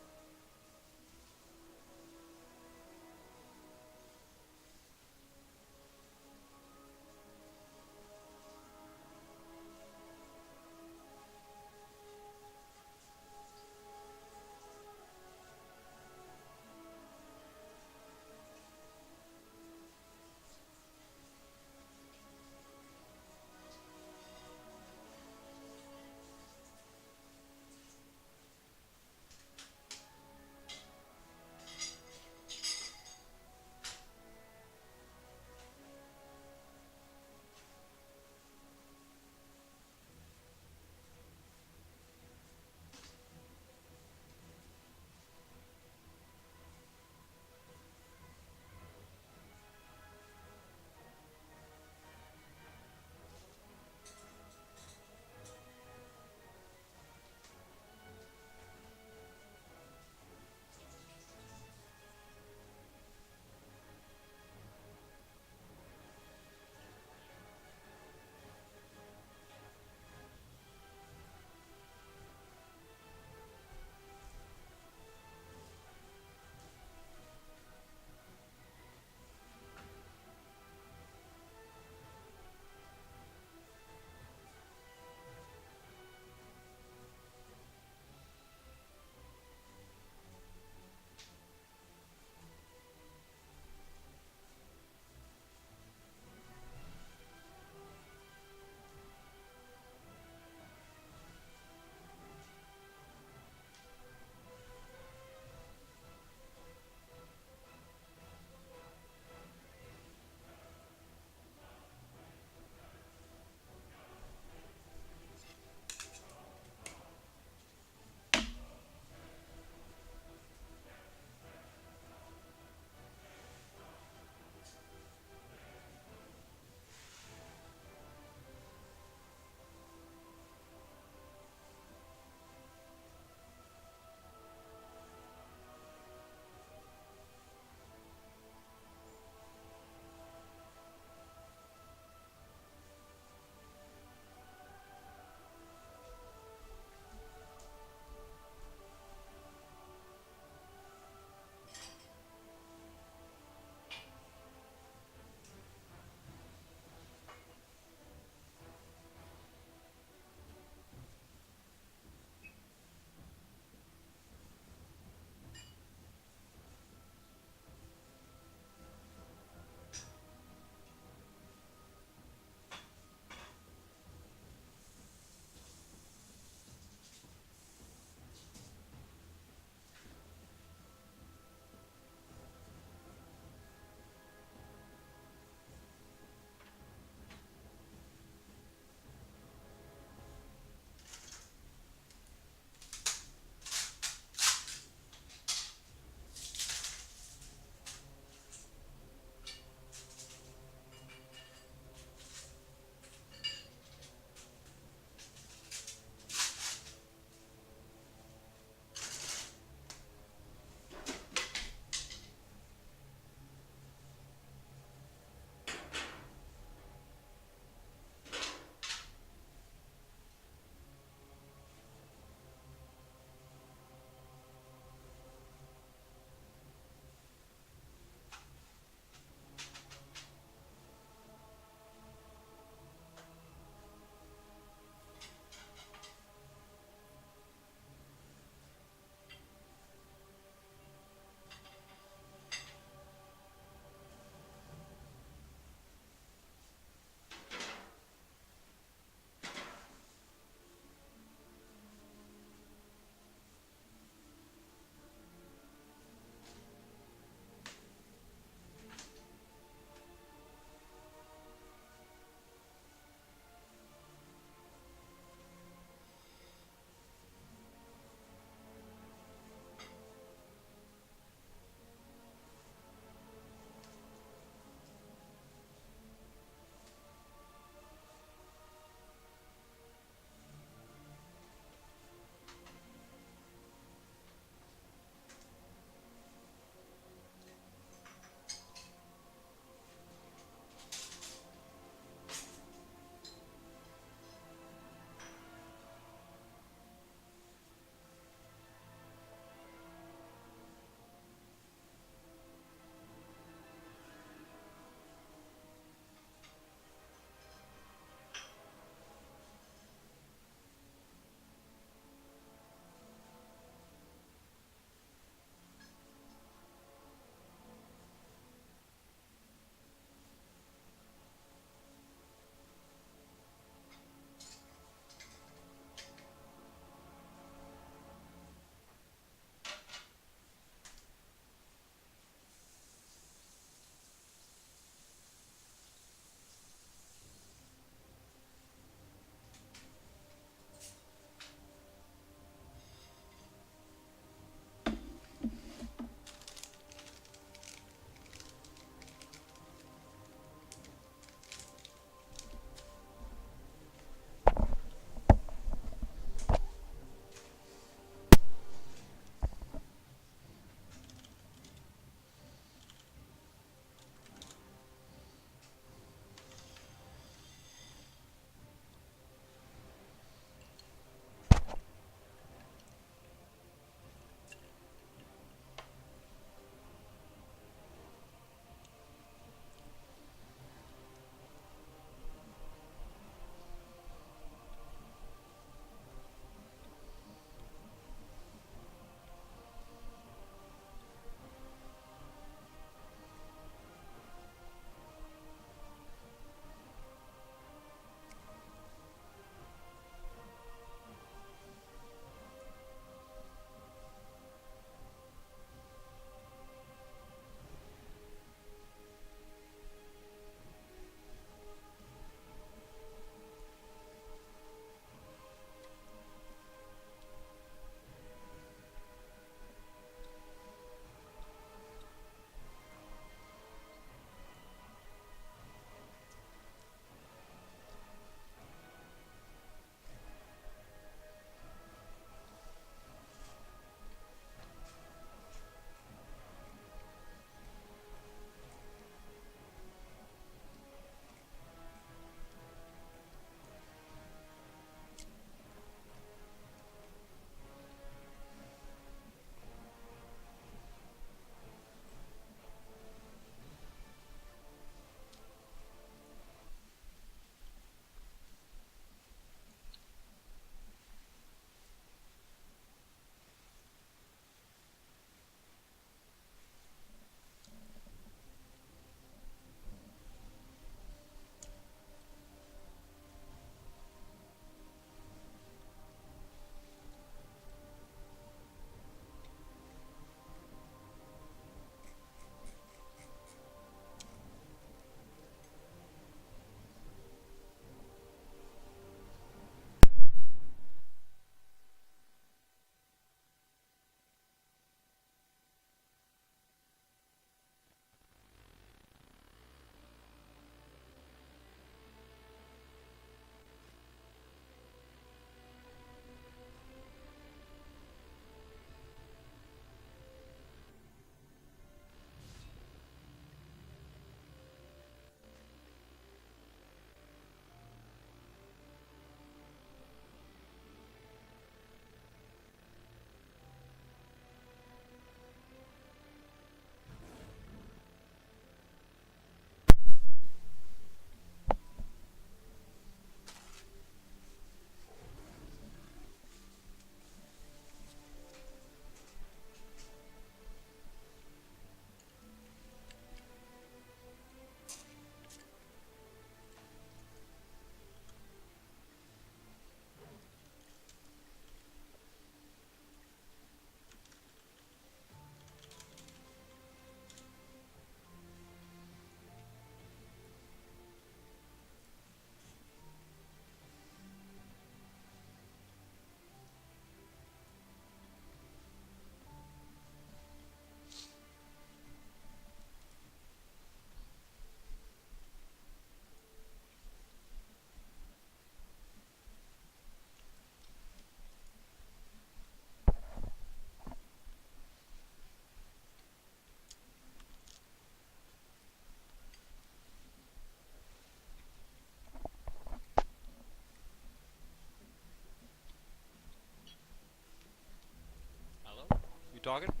talking?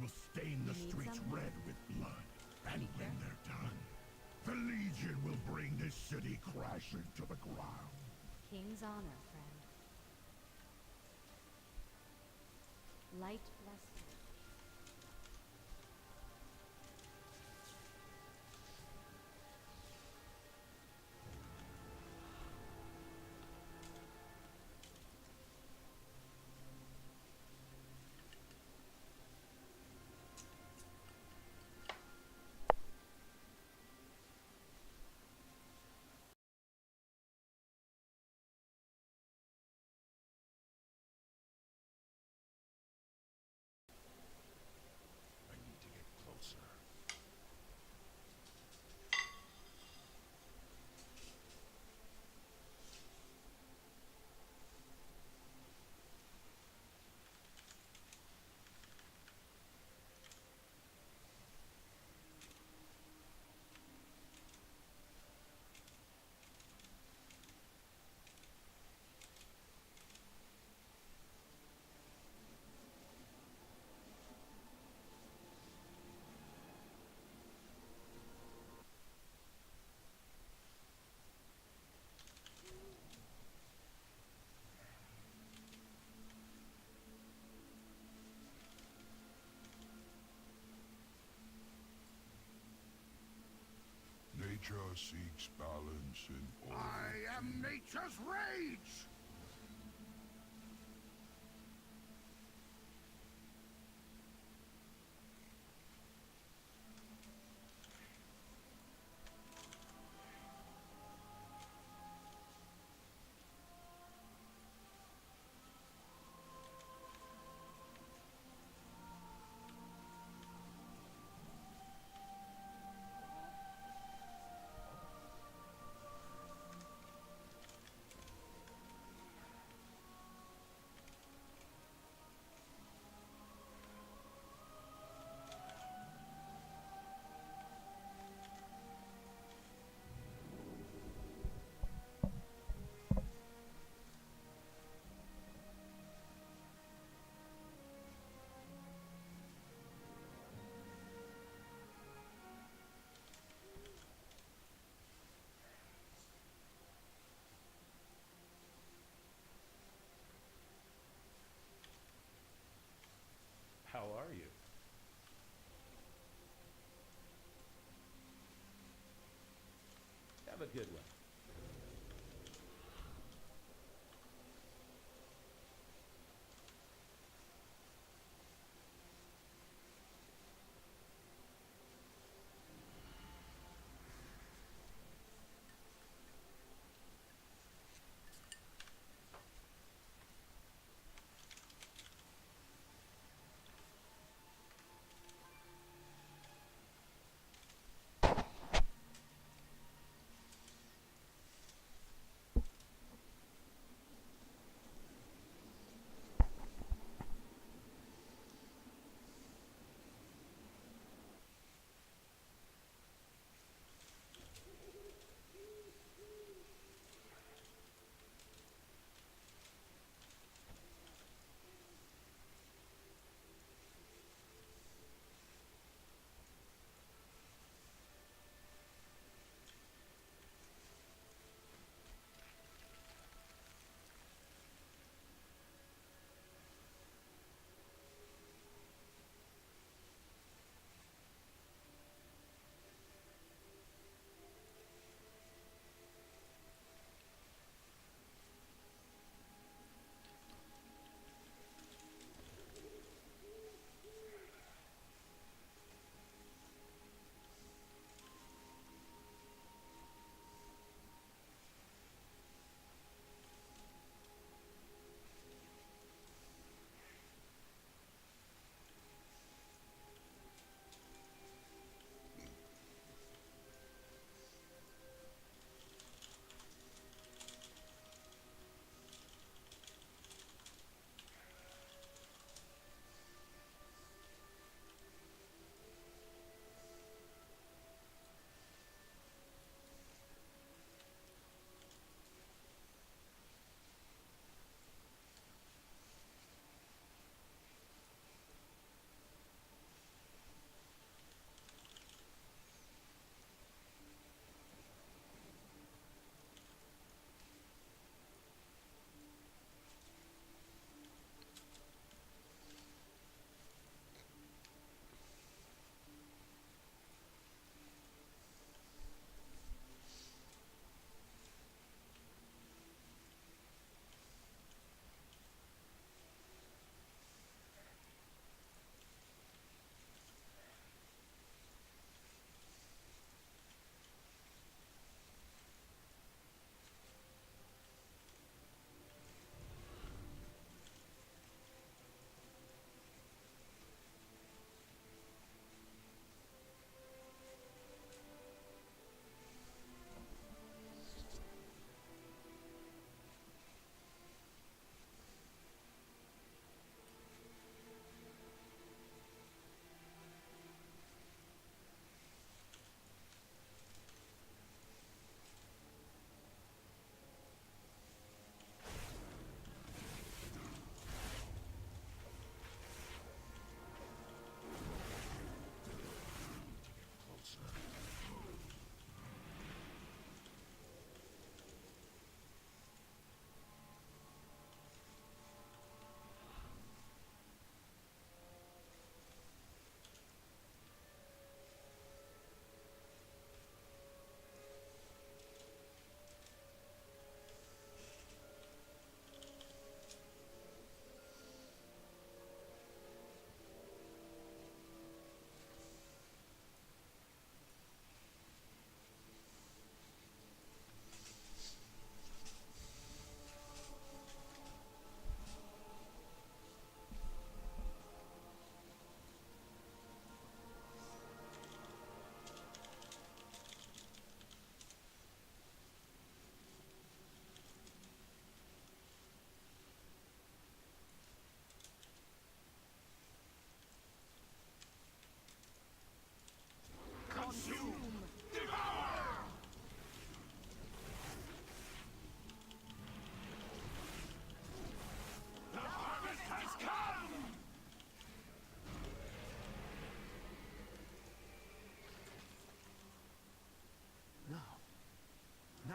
will stain the You need streets something? red with blood. And when they're done, the Legion will bring this city crashing to the ground. King's honor, friend. Light bless you. I need to get closer. Nature seeks balance in all. I am nature's rage! How are you? Have a good one.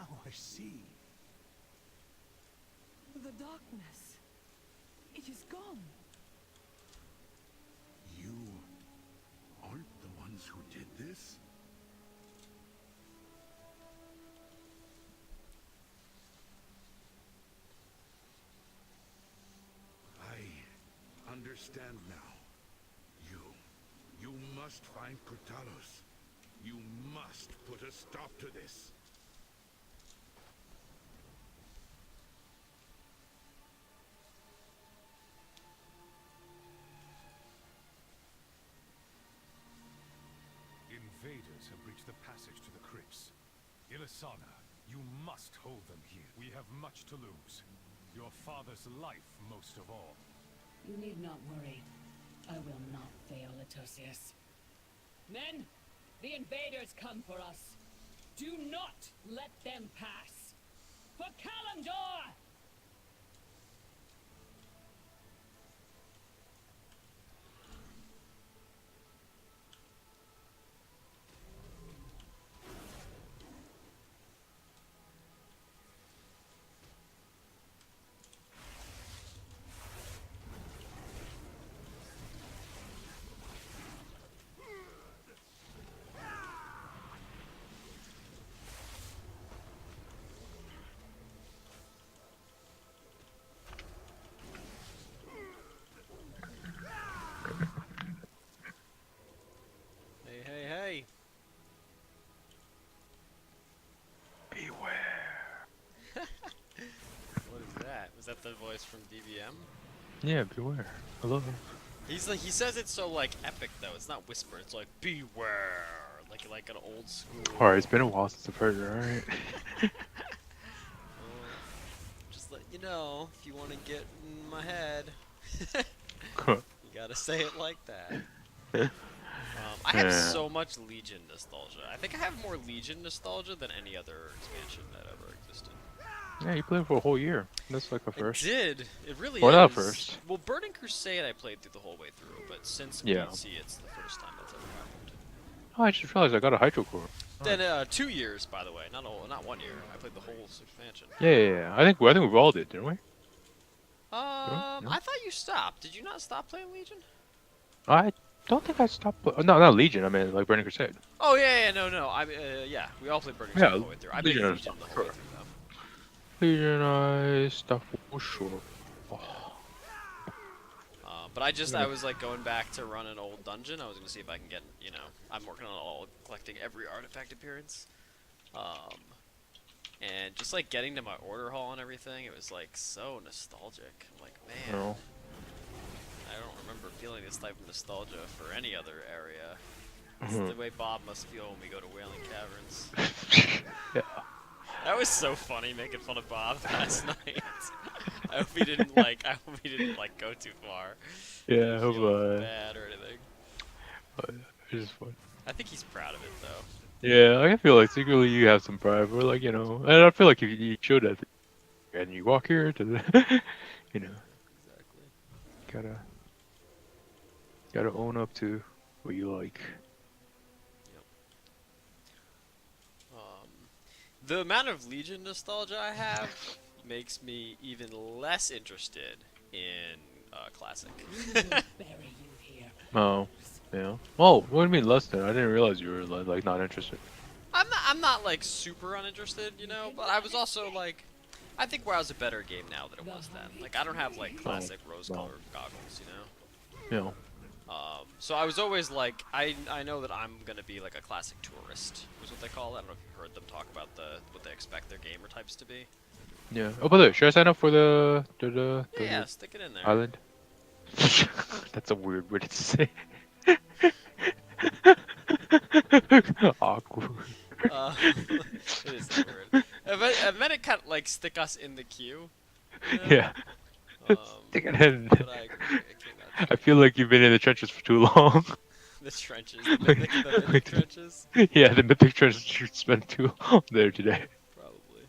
Now I see. The darkness. It is gone. You aren't the ones who did this? I understand now. You must find Kurtalos. You must put a stop to this. Invaders have breached the passage to the crypts. Ilisana, you must hold them here. We have much to lose. Your father's life most of all. You need not worry. I will not fail, Atosius. Men, the invaders come for us. Do not let them pass. For Kalimdor! Hey, hey, hey. Beware. What is that? Was that the voice from DVM? Yeah, beware. Hello. He's like, he says it so like epic though. It's not whisper. It's like beware, like an old school. Alright, it's been a while since I've heard it, alright? Just let you know if you want to get in my head. Huh. You gotta say it like that. I have so much Legion nostalgia. I think I have more Legion nostalgia than any other expansion that ever existed. Yeah, you played for a whole year. That's like a first. I did. It really Well, is. not first. Well, Burning Crusade I played through the whole way through, but since Yeah. PC it's the first time that's ever happened. Oh, I just realized I got a Hydro Core. Then 2 years, by the way, not 1 year. I played the whole expansion. Yeah. I think we all did, didn't we? No? I thought you stopped. Did you not stop playing Legion? I don't think I stopped. No, not Legion. I mean, like Burning Crusade. Oh yeah, no. Yeah, we all played Burning Crusade Yeah, the whole way through. I played Legion Legion is the whole sure. way through though. Legion, I stuff for sure. Oh. But I was like going back to run an old dungeon. I was gonna see if I can get, I'm working on collecting every artifact appearance. And just like getting to my order hall and everything, it was like so nostalgic. I'm like, man, No. I don't remember feeling this type of nostalgia for any other area. It's the way Bob must feel when we go to Wailing Caverns. Yeah. That was so funny making fun of Bob last night. I hope he didn't go too far. Yeah, I hope bad or anything. it's just fun. I think he's proud of it though. Yeah, I feel like secretly you have some pride, but like, and I feel like if you show that, and you walk here to the, Exactly. gotta own up to what you like. The amount of Legion nostalgia I have makes me even less interested in Classic. Bury you here. Oh, yeah. Oh, what do you mean less than? I didn't realize you were like not interested. I'm not like super uninterested, but I was also like, I think WoW's a better game now than it was then. Like I don't have like classic rose-colored goggles, Yeah. So I was always like, I know that I'm gonna be like a classic tourist, is what they call it. I don't know if you've heard them talk about what they expect their gamer types to be. Yeah. Oh, by the way, should I sign up for the Yeah, stick it in there. island? That's a weird word to say. Awkward. It is weird. I meant it kind of like stick us in the queue. Yeah. Stick it in. But I agree. I feel like you've been in the trenches for too long. The trenches, the mythic trenches. Yeah, the mythic trenches. You spent too long there today. Probably.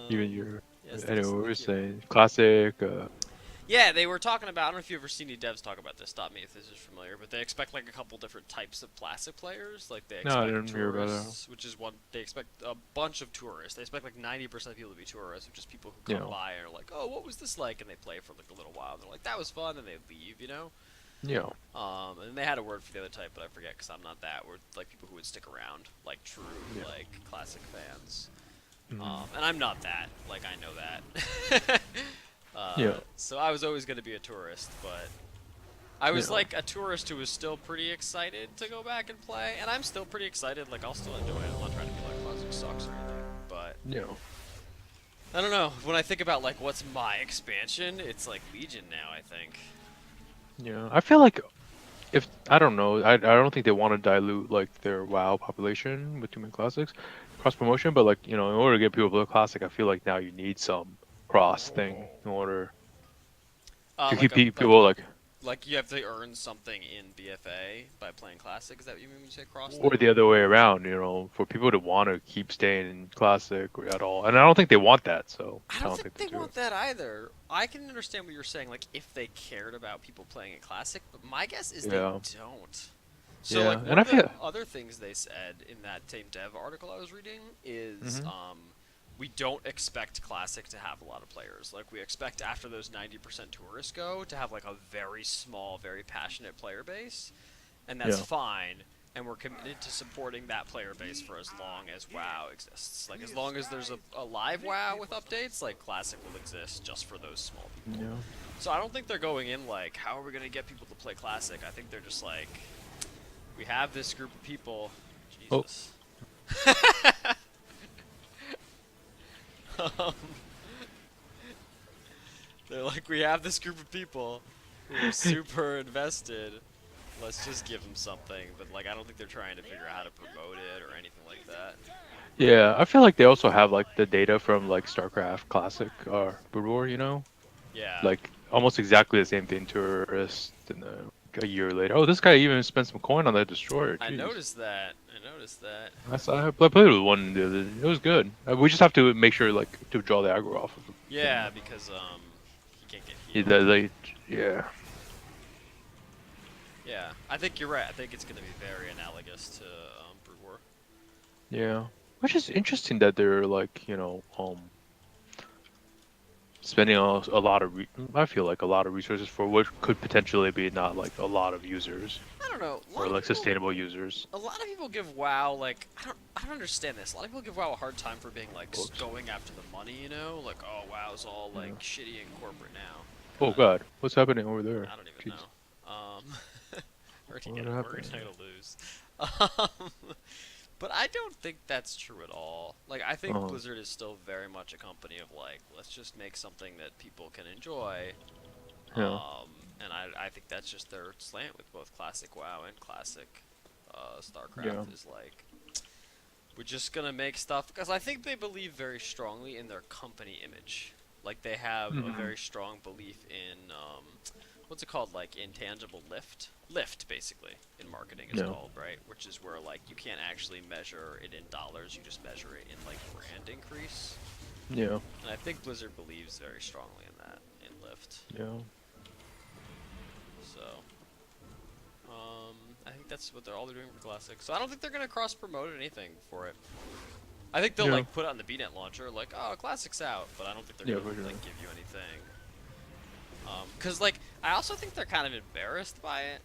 Even your. Yeah, Anyway, what we're saying, classic. Yeah, they were talking about. I don't know if you've ever seen any devs talk about this. Stop me if this is familiar, but they expect like a couple different types of classic players. Like they No, I expect didn't hear about that. tourists, which is one. They expect a bunch of tourists. They expect like 90% of people to be tourists, which is people who come Yeah. by and are like, "Oh, what was this like?" And they play for like a little while. And they're like, "That was fun," and they leave. Yeah. And they had a word for the other type, but I forget because I'm not that. We're like people who would stick around, like true Yeah. like classic fans. Mhm. And I'm not that. Like I know that. Yeah. So I was always going to be a tourist, but I was Yeah. like a tourist who was still pretty excited to go back and play, and I'm still pretty excited. Like I'll still enjoy it. I'm not trying to be like classic sucks or anything, but Yeah. I don't know. When I think about like what's my expansion, it's like Legion now. I think. Yeah. I feel like if I don't know, I don't think they want to dilute like their WoW population with too many classics, cross promotion. But like in order to get people to play classic, I feel like now you need some cross thing in order to Like keep a people like you have to earn something in BfA by playing classic. Is that what you mean when you say cross? or the other way around. For people to want to keep staying in classic at all. And I don't think they want that. So I I don't don't think think they want that either. I can understand what you're saying, like if they cared about people playing it classic, but my guess is Yeah. they don't. So Yeah, like and one I of the feel- other things they said in that same dev article I was reading is Mhm. we don't expect classic to have a lot of players. Like we expect after those 90% tourists go to have like a very small, very passionate player base, and that's Yeah. fine. And we're committed to supporting that player base for as long as WoW exists. Like, as long as there's a live WoW with updates, like, Classic will exist just for those small people. Yeah. So I don't think they're going in like, how are we going to get people to play Classic? I think they're just like, we have this group of people. Jesus. They're like, we have this group of people who are super invested. Let's just give them something. But, like, I don't think they're trying to figure out how to promote it or anything like that. Yeah, I feel like they also have like the data from like StarCraft Classic or Brood War, Yeah. like almost exactly the same thing tourist and a year later. Oh, this guy even spent some coin on that destroyer. I Jeez. noticed that. I noticed that. I played with one the other day. It was good. We just have to make sure like to draw the aggro off of him. Yeah, because he can't get Yeah, healed. yeah. Yeah, I think you're right. I think it's gonna be very analogous to Brood War. Yeah. Which is interesting that they're like, spending a lot of, I feel like a lot of resources for what could potentially be not like a lot of users I don't know. or like sustainable users. A lot of people give WoW like I don't understand this. A lot of people give WoW a hard time for being like going after the money. Like oh WoW's all like shitty and corporate now. Oh God, what's happening over there? I don't even Jeez. know. We're What gonna happened? lose. But I don't think that's true at all. Like, I think Blizzard is still very much a company of, like, let's just make something that people can enjoy. Yeah. And I think that's just their slant with both Classic WoW and Classic StarCraft Yeah. is, like, we're just gonna make stuff, because I think they believe very strongly in their company image. Like, they have a very strong belief in, what's it called, like, intangible lift? Lift, basically, in marketing is called, right? Which is where, like, you can't actually measure it in dollars, you just measure it in, like, brand increase. Yeah. And I think Blizzard believes very strongly in that, in lift. Yeah. So, I think that's what they're doing for Classic. So I don't think they're gonna cross-promote anything for it. I think they'll, like, put it on the BNet launcher, like, oh, Classic's out, but I don't think they're gonna, like, give you anything. Cause, like, I also think they're kind of embarrassed by it.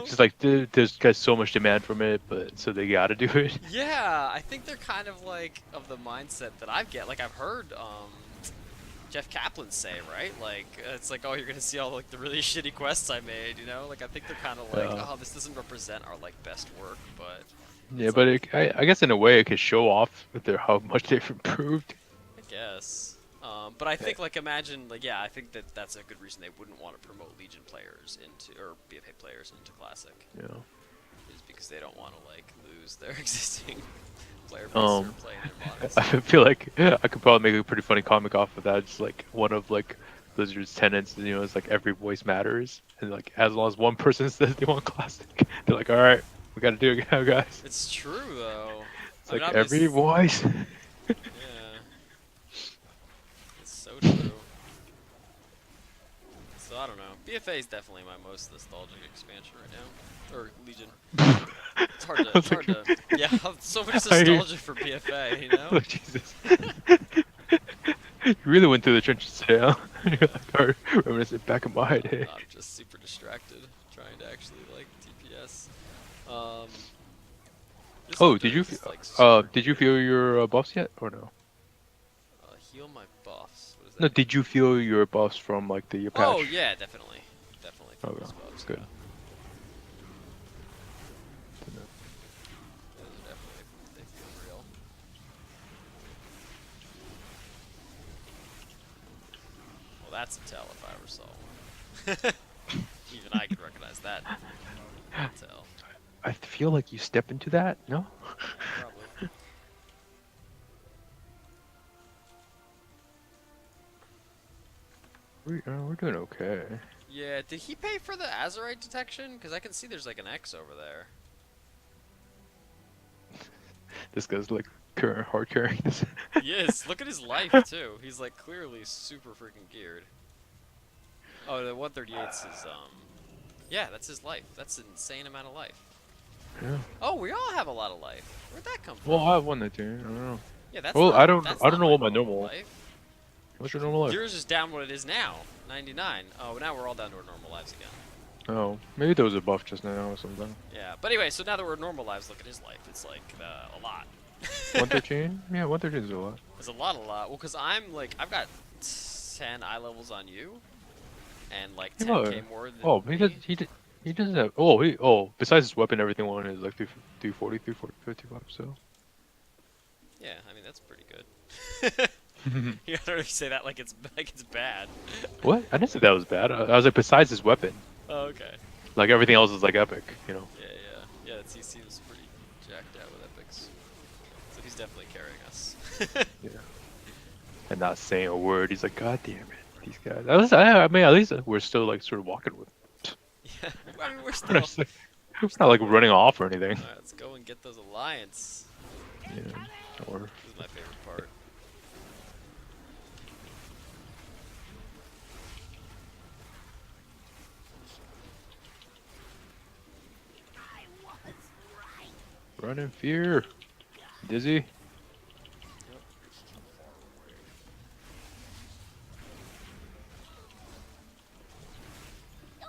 Just like there's got so much demand from it, but so they gotta do it. Yeah, I think they're kind of like of the mindset that I've heard Jeff Kaplan say, right? Like it's like, oh, you're gonna see all like the really shitty quests I made, Like I think they're kind of like, oh, this doesn't represent our like best work, but yeah, but I guess in a way it could show off how much they've improved. I guess. But I think, like, imagine, like, yeah, I think that's a good reason they wouldn't want to promote Legion players or BfA players into Classic. Yeah. Is because they don't want to, like, lose their existing player base or playing their mods. I feel like I could probably make a pretty funny comic off of that. Just like one of like Blizzard's tenets, it's like every voice matters, and like as long as one person says they want Classic, they're like, all right, we got to do it now, guys. It's true though. It's like every voice. Yeah. It's so true. BfA is definitely my most nostalgic expansion right now, or Legion. It's hard to. I It's was like, hard to. Yeah, so much I hear- nostalgia for BfA. You know. Oh, Jesus. You really went through the trenches today, huh? You're like, alright, reminiscing back in my day. I'm just super distracted trying to actually like TPS. Um. This Oh, hunter is, like, did you feel your buffs yet, or no? heal my buffs. What is that? No, did you feel your buffs from like the patch? Oh yeah, definitely, definitely. Feel Okay, those buffs, good. yeah. Those are definitely, they feel real. Well, that's a tell if I ever saw one. Even I could recognize that tell. I feel like you step into that, no? Probably. We're doing okay. Yeah, did he pay for the Azerite detection? Because I can see there's like an X over there. This guy's like hard carrying this. He is. Look at his life too. He's like clearly super freaking geared. Oh, the 138's his yeah, that's his life. That's an insane amount of life. Yeah. Oh, we all have a lot of life. Where'd that come from? Well, I have one that too. I don't know. Yeah, that's Well, not, I don't that's know not what my normal normal. life. What's your normal life? Yours is down what it is now, 99. Oh, now we're all down to our normal lives again. Oh, maybe there was a buff just now or something. Yeah, but anyway, so now that we're normal lives, look at his life. It's like a lot. 113? Yeah, 113 is a lot. It's a lot. Well, because I'm like, I've got 10 eye levels on you, and like 10k more than Oh, me. he doesn't have. Besides his weapon, everything on is like 340, 55. So. Yeah, I mean that's pretty good. You gotta say that like it's bad. What? I didn't say that was bad. I was like, besides his weapon, Oh, okay. like everything else is like epic, you know. Yeah. That CC was pretty jacked out with epics. So he's definitely carrying us. Yeah. And not saying a word. He's like, God damn it, these guys. I mean, at least we're still like sort of walking with. Yeah, I mean we're We're still. not like running off or anything. Alright, let's go and get those alliance. Yeah. Or This is my favorite part. run in fear. Dizzy.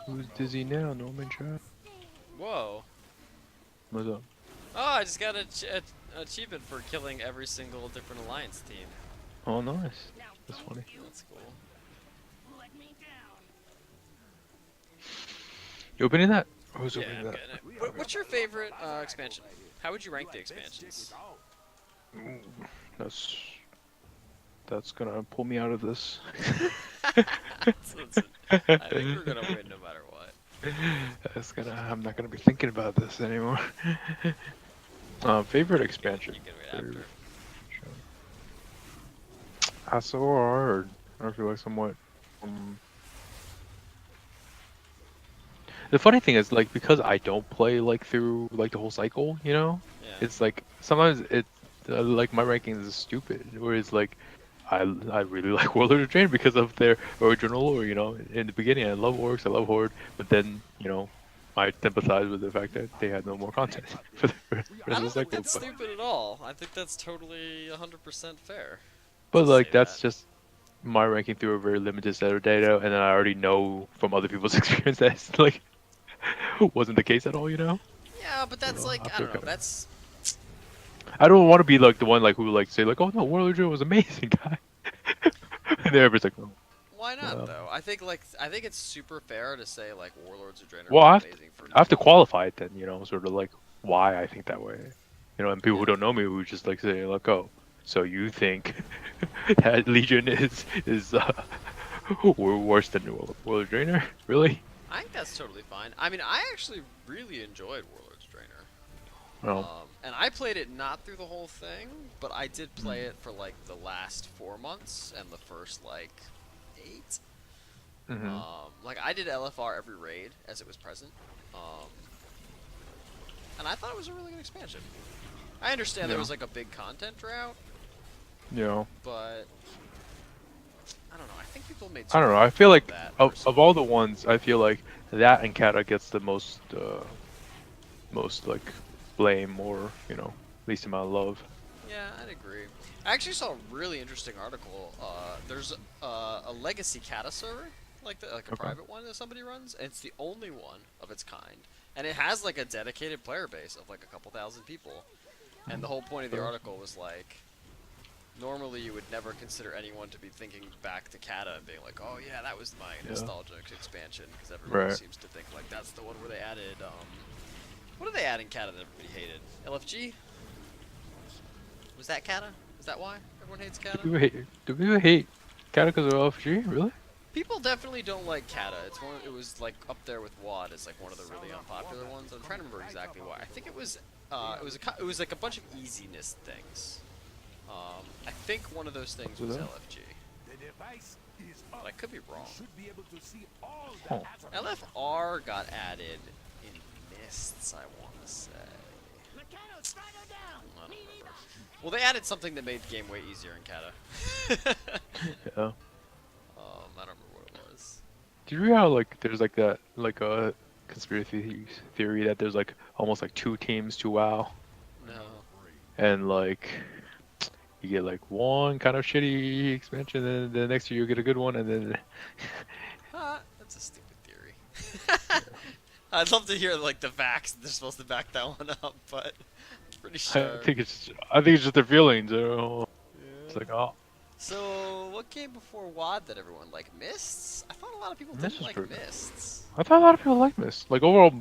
Who's dizzy now? Norman Chat. Whoa. What's up? Oh, I just got an achievement for killing every single different alliance team. Oh, nice. That's funny. That's cool. You opening that? Who's Yeah, opening I'm that? getting it. What's your favorite expansion? How would you rank the expansions? Ooh, that's gonna pull me out of this. I think we're gonna win no matter what. I'm not gonna be thinking about this anymore. Favorite expansion. You can wait after. SOR, I feel like somewhat. The funny thing is, like, because I don't play like through like the whole cycle, you know, Yeah. it's like sometimes like my rankings is stupid. Whereas like I really like Warlord of Drain because of their original lore. You know, in the beginning I love Orcs, I love Horde, but then you know I sympathize with the fact that they had no more content for the rest I of don't the think cycle. that's stupid at all. I think that's totally 100% fair. But to like say that's that. just my ranking through a very limited set of data, and then I already know from other people's experience that it's, like wasn't the case at all. You know. Yeah, but that's like I don't know. That's I don't want to be like the one like who like say like, oh no, Warlord of Drain was amazing, guy. And then everybody's like, oh. why not Well. though? I think it's super fair to say like Warlords of Draenor Well, are amazing for. I have to qualify it then, you know, sort of like why I think that way. You know, and people who don't know me who just like say like, oh, so you think that Legion is worse than Warlord of Draenor? Really? I think that's totally fine. I mean, I actually really enjoyed Warlords of Draenor. Oh. And I played it not through the whole thing, but I did play it for like the last 4 months and the first like 8. Mm-hmm. Like I did LFR every raid as it was present, and I thought it was a really good expansion. I understand there was like a big content drought, Yeah. but I don't know. I think people made. I don't too know. much I feel like that of all the ones, I feel like that and Kata gets the most like blame or least amount of love. Yeah, I'd agree. I actually saw a really interesting article. There's a legacy Kata server, like a Okay. private one that somebody runs, and it's the only one of its kind. And it has like a dedicated player base of like a couple thousand people. And the whole point of the article was like, normally you would never consider anyone to be thinking back to Kata and being like, oh yeah, that was my nostalgic expansion, because everybody Right. seems to think like that's the one where they added, what did they add in Kata that everybody hated? LFG? Was that Kata? Is that why everyone hates Kata? Do people hate Kata because of LFG? Really? People definitely don't like Kata. It was like up there with WoD as like one of the really unpopular ones. I'm trying to remember exactly why. I think it was like a bunch of easiness things. I think one of those things was LFG. But I could be wrong. Huh. LFR got added in Mists, I want to say. I don't remember. Well, they added something that made the game way easier in Kata. Yeah. I don't remember what it was. Do you read how like there's like that like a conspiracy theory that there's like almost like two teams to WoW, No. and like you get like one kind of shitty expansion, and then the next year you get a good one, and then That's a stupid theory. I'd love to hear like the facts. They're supposed to back that one up, but I'm pretty sure. I think it's just their feelings. It's like So, what came before WoD that everyone liked? Mists? I thought a lot of people Mists didn't was like pretty good. Mists. I thought a lot of people like this. Like overall,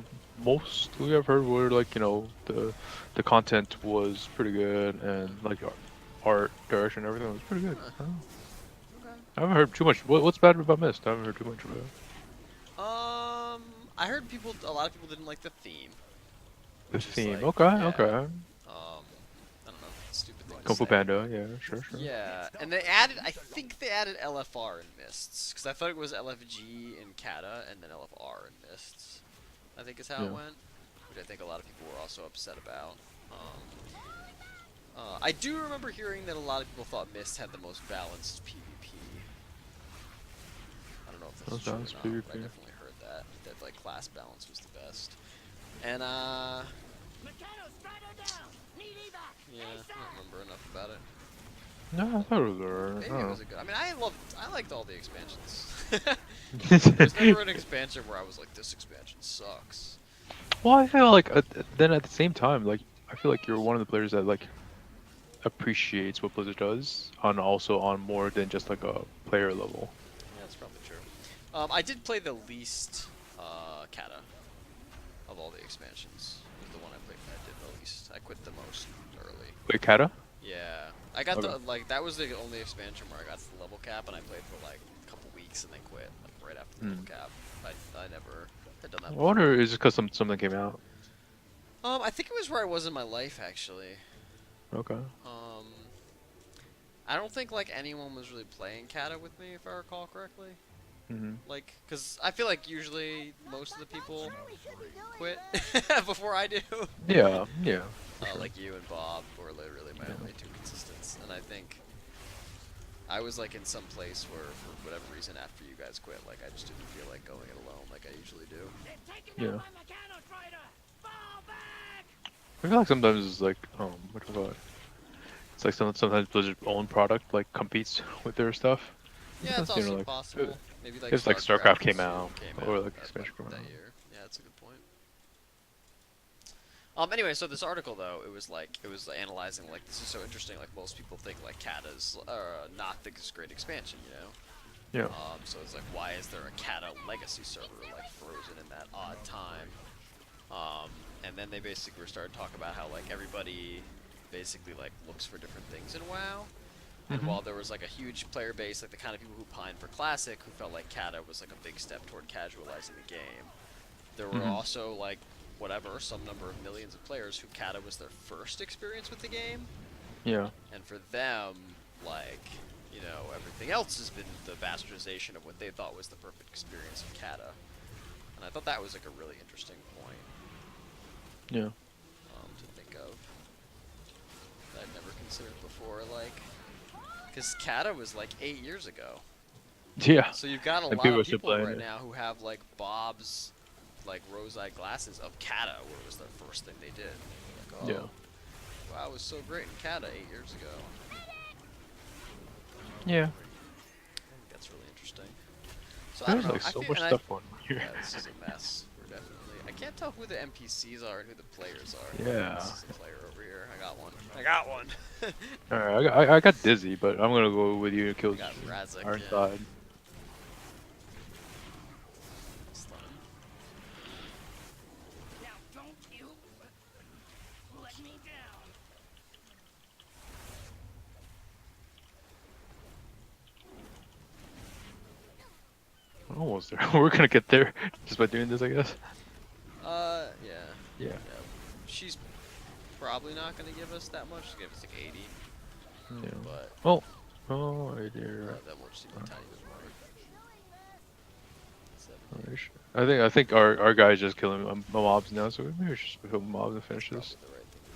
mostly I've heard were like the content was pretty good and like art direction, everything was pretty good. I don't know. Okay. I haven't heard too much. What's bad about Mist? I haven't heard too much about it. I heard a lot of people didn't like the theme. The Which is theme, like, okay, yeah, okay. I don't know, stupid thing to Kung Fu say. Panda, yeah, sure. Yeah, and I think they added LFR in Mists, because I thought it was LFG in Kata, and then LFR in Mists, I think is how it went, which I think a lot of people were also upset about. I do remember hearing that a lot of people thought Mists had the most balanced PvP. I don't know if that's true or not, but I definitely heard that like class balance was the best. And yeah, I don't remember enough about it. No, I thought it was alright. Maybe it was a good. I mean, I liked all the expansions. There's never an expansion where I was like, this expansion sucks. Well, I feel like then at the same time, like I feel like you're one of the players that like appreciates what Blizzard does, also on more than just like a player level. Yeah, that's probably true. I did play the least Kata of all the expansions. It was the one I did the least. I quit the most early. Wait, Kata? Yeah, I got Okay. that was the only expansion where I got to the level cap, and I played for like a couple weeks and then quit, like right after the level cap. I never had done that I before. wonder is it because something came out? I think it was where I was in my life actually. Okay. I don't think like anyone was really playing Kata with me, if I recall correctly. Like, cause I feel like usually most of the people quit before I do. Yeah. Like you and Bob were really my only two consistents, and I think I was like in some place where, for whatever reason, after you guys quit, like I just didn't feel like going it alone like I usually do. Yeah. I feel like sometimes it's like what do you call it? It's like sometimes Blizzard's own product like competes with their stuff. Yeah, it's also like, possible. Maybe like it's like StarCraft came 2 out, or like expansion came that out. year. Yeah, that's a good point. Anyway, so this article though, it was analyzing like this is so interesting. Like most people think like Kata's not the great expansion, you know. Yeah. So it's like, why is there a Kata legacy server like frozen in that odd time? And then they basically started talking about how like everybody basically like looks for different things in WoW. And while there was like a huge player base, like the kind of people who pined for Classic, who felt like Kata was like a big step toward casualizing the game, there were also like some number of millions of players who Kata was their first experience with the game. Yeah. And for them, like, you know, everything else has been the bastardization of what they thought was the perfect experience of Kata. And I thought that was like a really interesting point. Yeah. To think of. That I'd never considered before, like, because Kata was like 8 years ago. Yeah. So you've got a And lot people are of still people playing right it. now who have like Bob's like rose-eye glasses of Kata, where it was their first thing they did. Like, oh, Yeah. wow, it was so great in Kata 8 years ago. Yeah. That's really interesting. So I don't There's know. like I so feel, much and stuff on here. yeah, this is a mess. We're definitely. I can't tell who the NPCs are and who the players are. Yeah. This is a player over here. I got one. I got one. Alright, I got Dizzy, but I'm gonna go with you to kill I got Razik, our yeah. side. Stun. Now don't you let me down. We're almost there. We're gonna get there just by doing this, I guess. Yeah. Yeah. She's probably not gonna give us that much. She'll give us like 80. Yeah. But Oh, right there. then we'll just need a tiny bit more. 70. I think our guy's just killing mobs now, so maybe we should just kill mobs and finish Probably this. the right thing to do.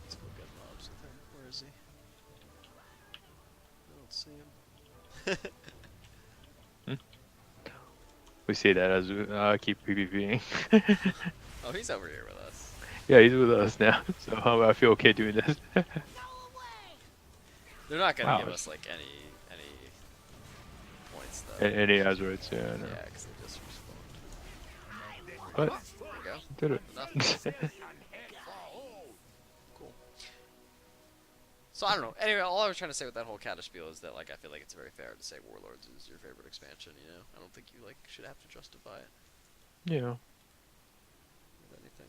Let's go get mobs with him. Where is he? I don't see him. We say that as I keep PvPing. Oh, he's over here with us. Yeah, he's with us now, so I feel okay doing this. They're not gonna Wow. give us like any points though. Any Azurites, yeah, I know. Yeah, because they just respawn. But There we go. did it. Enough. Cool. So I don't know. Anyway, all I was trying to say with that whole Kata spiel is that like I feel like it's very fair to say Warlords is your favorite expansion. You know, I don't think you like should have to justify it Yeah. with anything.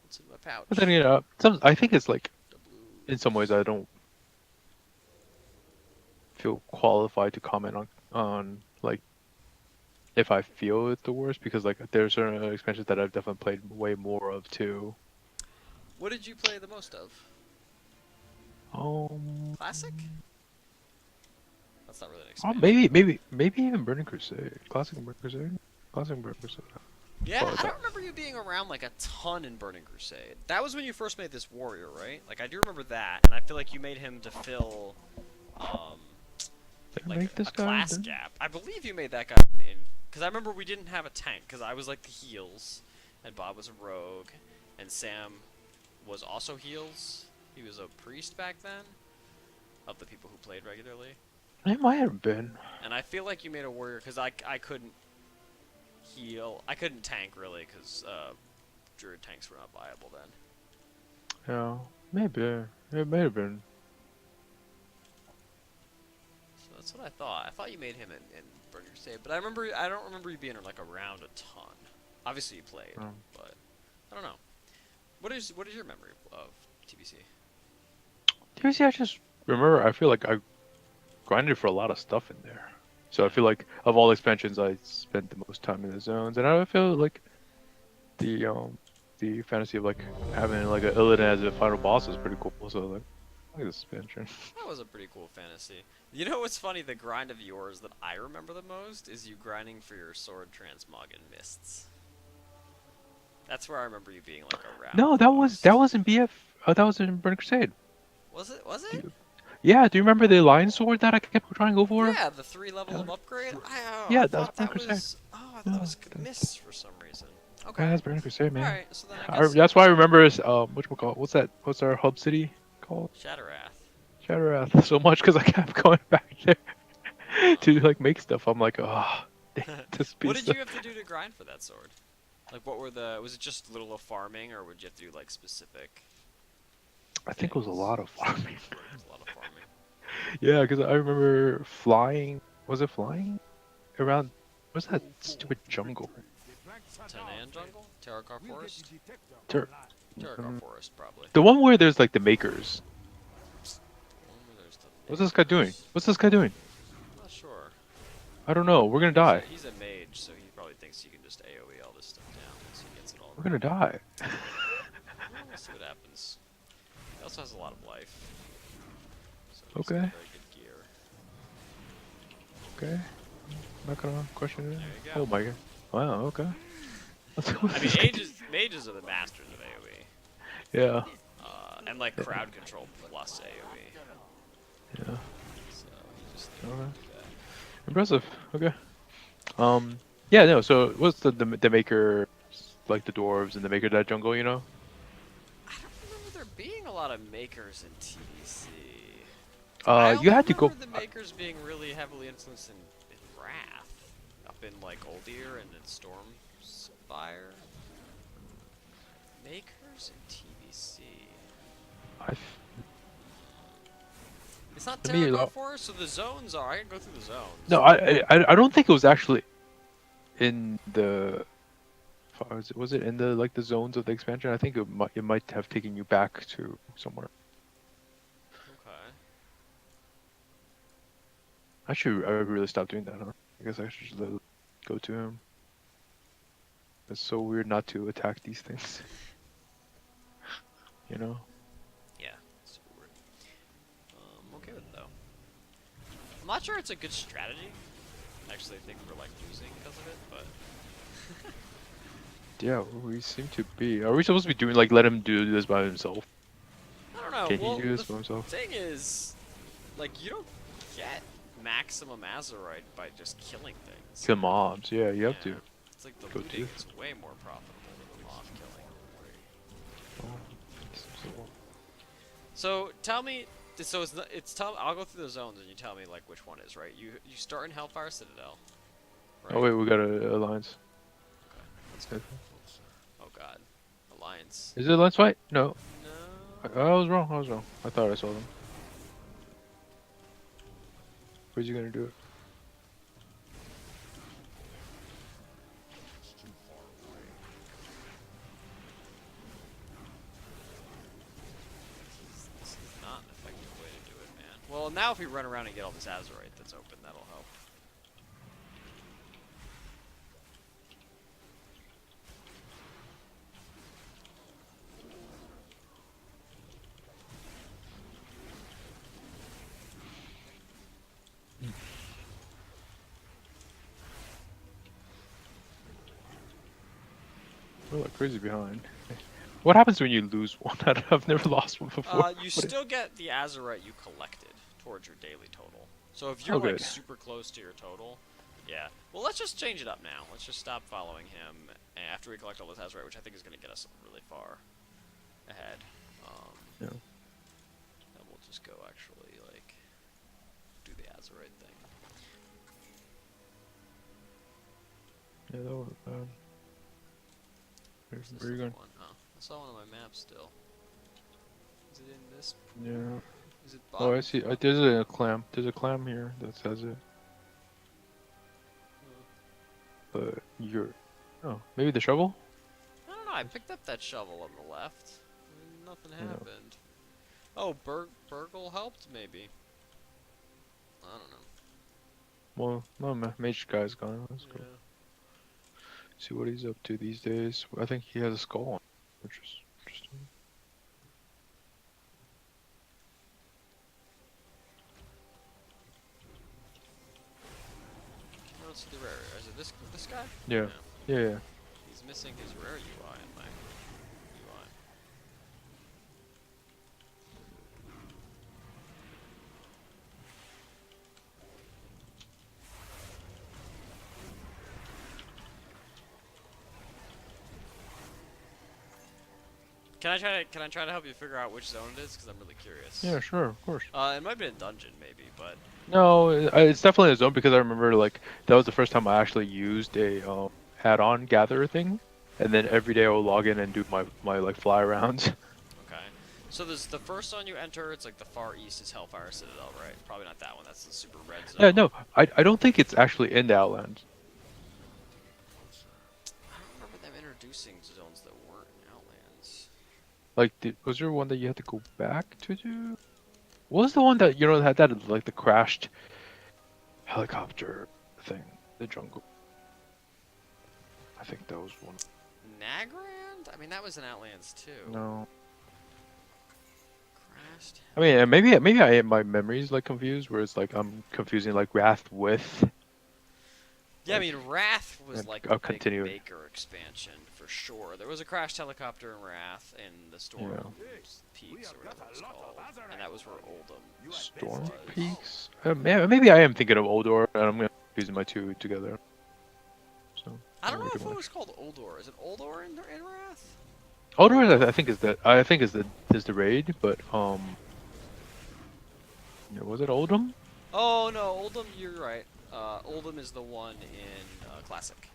What's in my pouch? But then I think it's like The blue. in some ways I don't feel qualified to comment on like if I feel it's the worst, because like there's certain expansions that I've definitely played way more of too. What did you play the most of? Classic? That's not really an expansion. Maybe even Burning Crusade, Classic Burning Crusade, Classic Burning Crusade. Yeah, Oh, I don't remember you being around like a ton in Burning Crusade. That was when you first made this warrior, right? Like I do remember that, and I feel like you made him to fill Did I like make this a guy? class then? gap. I believe you made that guy in because I remember we didn't have a tank because I was like the heals, and Bob was a rogue, and Sam was also heals. He was a priest back then, of the people who played regularly. It might have been. And I feel like you made a warrior because I couldn't heal. I couldn't tank really because druid tanks were not viable then. Yeah, maybe it may have been. So that's what I thought. I thought you made him in Burning Crusade, but I don't remember you being like around a ton. Obviously you played, but I don't know. What is your memory of TBC? TBC, I just remember. I feel like I grinded for a lot of stuff in there. So I feel like of all expansions, I spent the most time in the zones, and I feel like the fantasy of like having like a Illidan as a final boss was pretty cool. So like, I like this expansion. That was a pretty cool fantasy. You know what's funny? The grind of yours that I remember the most is you grinding for your sword transmog in mists. That's where I remember you being like around. No, that was in BF. That was in Burning Crusade. Was it? Was it? Yeah, do you remember the lion sword that I kept trying to go for? Yeah, the 3 level of upgrade. Yeah, I that was thought that Burning was. Oh, I thought it was mists for some reason. Okay. Yeah, that's Burning Crusade, man. Alright, so then I guess That's why I remember whatchamacallit, what's that? What's our hub city called? Shatterwrath. Shatterwrath so much because I kept going back there to like make stuff. I'm like, oh, this piece. What did you have to do to grind for that sword? Like, what were the? Was it just little farming, or would you have to do like specific? I think it was a lot of farming. It was a lot of farming. Yeah, because I remember flying. Was it flying around? What's that stupid jungle? Tanan jungle? Terracar forest? Ter- Terracar forest, probably. The one where there's like the makers. There's the What's this guy doing? What's this guy doing? I'm not sure. I don't know. We're gonna die. He's a mage, so he probably thinks he can just AoE all this stuff down once he gets it all. We're gonna die. We'll see what happens. He also has a lot of life. So he's Okay. got very good gear. Okay. Not gonna question it. There you go. Oh my god. Wow. Okay. I mean, mages are the masters of AoE. Yeah. And like crowd control plus AoE. Yeah. So he just Okay. Impressive. Okay. Yeah, no. So what's the maker, like the dwarves and the maker of that jungle? You know. I don't remember there being a lot of makers in TBC. I You only had to remember go. the makers being really heavily influenced in Wrath, up in like Oldir and in Stormspire. Makers in TBC. I, It's not to me, Terragor Forest, so the zones are. I can go through the zones. no, I don't think it was actually in the. Was it in the like the zones of the expansion? I think it might have taken you back to somewhere. Okay. I really stopped doing that. Huh? I guess I should just let it go to him. It's so weird not to attack these things. You know. Yeah, super weird. I'm okay with it though. I'm not sure it's a good strategy. Actually, I think we're like losing because of it, but Yeah, we seem to be. Are we supposed to be doing like let him do this by himself? I don't know. Can Well, he do the this by himself? thing is, like, you don't get maximum Azerite by just killing things. Kill mobs. Yeah, you have to. It's like the Go looting do. is way more profitable than the mob killing. Oh, So tell me, so it's tell. I'll go through the zones and you tell me like which one is right. You start in Hellfire Citadel. Right? oh wait, we got a alliance. Okay. Let's go. Oh God, Alliance. Is it alliance fight? No. No. I was wrong. I was wrong. I thought I saw them. Where's he gonna do it? It's too far away. This is not an effective way to do it, man. Well, now if we run around and get all this Azerite that's open, that'll help. We're like crazy behind. What happens when you lose one? I've never lost one before. You still get the Azerite you collected towards your daily total. So if you're Oh, like good. super close to your total, yeah. Well, let's just change it up now. Let's just stop following him after we collect all this Azerite, which I think is going to get us really far ahead. Yeah. And we'll just go actually like do the Azerite thing. Yeah, that was bad. Where's this Where are you other going? one? Oh, I saw one on my map still. Is it in this? Yeah. Is it Oh, I bottom? see. There's a clam. There's a clam here that says it. But you're. Oh, maybe the shovel? I don't know. I picked up that shovel on the left. Nothing Yeah. happened. Oh, Burgle helped maybe. I don't know. Well, no, mage guy's gone. Let's go. See what he's up to these days. I think he has a skull on, which is interesting. I don't see the rare. Is it this guy? Yeah. No. Yeah. He's missing his rare UI in my UI. Can I try to help you figure out which zone it is? Because I'm really curious. Yeah, sure, of course. It might have been a dungeon maybe, but No, it's definitely a zone because I remember like that was the first time I actually used a add-on gatherer thing, and then every day I will log in and do my like fly rounds. okay. So there's the first zone you enter. It's like the far east is Hellfire Citadel, right? Probably not that one. That's the super red zone. Yeah, no, I don't think it's actually in the Outlands. I don't remember them introducing zones that weren't in Outlands. Like, was there one that you had to go back to do? What was the one that had that like the crashed helicopter thing, the jungle? I think that was one. Nagrand? I mean, that was in Outlands too. No. Crashed. I mean, maybe my memory's like confused, where it's like I'm confusing like Wrath with. Yeah, I mean, Wrath was and like I'll a big continue. Baker expansion for sure. There was a crashed helicopter in Wrath in the Storm Yeah. Peaks or whatever it was called, and that knows where Oldham Storm was. Peaks. Maybe I am thinking of Oldor, and I'm gonna using my two together. So I don't know really if too it much. was called Oldor. Is it Oldor in Wrath? Oldor, I think is the raid, but was it Oldham? Oh no, Oldham. You're right. Oldham is the one in Classic.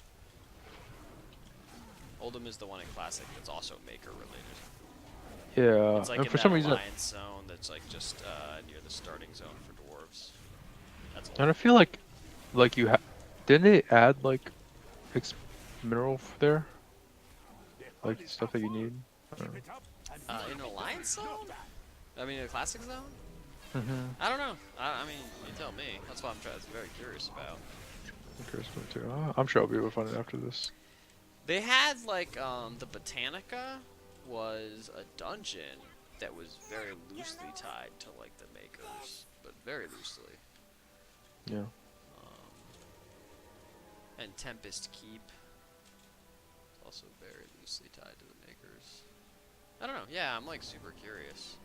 Oldham is the one in Classic that's also Maker related. Yeah, It's like and in for that some reason, alliance zone that's like just near the starting zone for dwarves. That's and I Oldham. feel like you didn't they add like mineral there, like stuff that you need. I don't In an alliance zone? I mean, a Classic zone? know. I don't know. I mean, you tell me. That's what I'm very curious about. Interesting too. I'm sure I'll be able to find it after this. They had like the Botanica was a dungeon that was very loosely tied to like the makers, but very loosely. Yeah. And Tempest Keep also very loosely tied to the makers. I don't know. Yeah, I'm like super curious.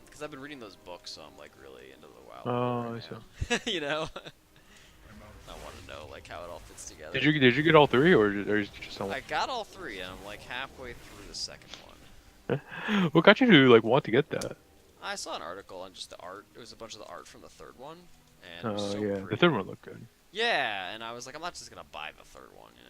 Because I've been reading those books, so I'm like really into the WoW Oh, lore I see. right now. You know, I want to know like how it all fits together. Did you get all three, or is it just on I got all three, and I'm like halfway through the second one. one? What got you to like want to get that? I saw an article on just the art. It was a bunch of the art from the third one, and it was Oh so yeah, pretty. the third one looked good. Yeah, and I was like, I'm not just gonna buy the third one, you know.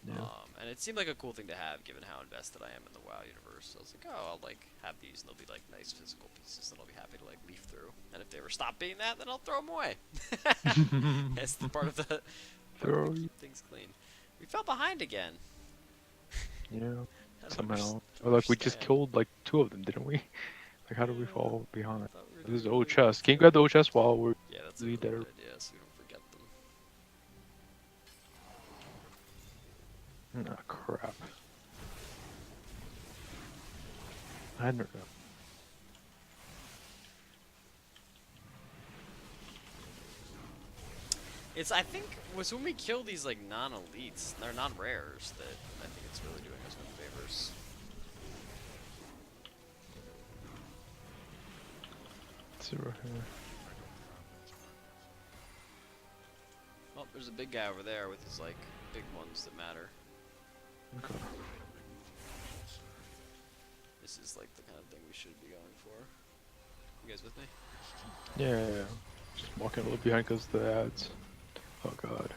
Yeah. And it seemed like a cool thing to have, given how invested I am in the WoW universe. So I was like, oh, I'll like have these, and they'll be like nice physical pieces that I'll be happy to like leaf through. And if they ever stop being that, then I'll throw them away. That's the part of the Throw- keep things clean. We fell behind again. Yeah. I don't Somehow. underst- Or, like we just understand. killed like two of them, didn't we? Like how did we fall behind? I thought we were This is doing old really chest. Can you grab the old chest while we're Yeah, that's a lead really there? good idea, so we don't forget them. Ah, crap. I don't know. It's I think was when we kill these like non-elites, they're non-rares that I think it's really doing us no favors. Let's see right here. Oh, there's a big guy over there with his like big ones that matter. Okay. This is like the kind of thing we should be going for. You guys with me? Yeah. Just walking a little behind because the ads. Oh god.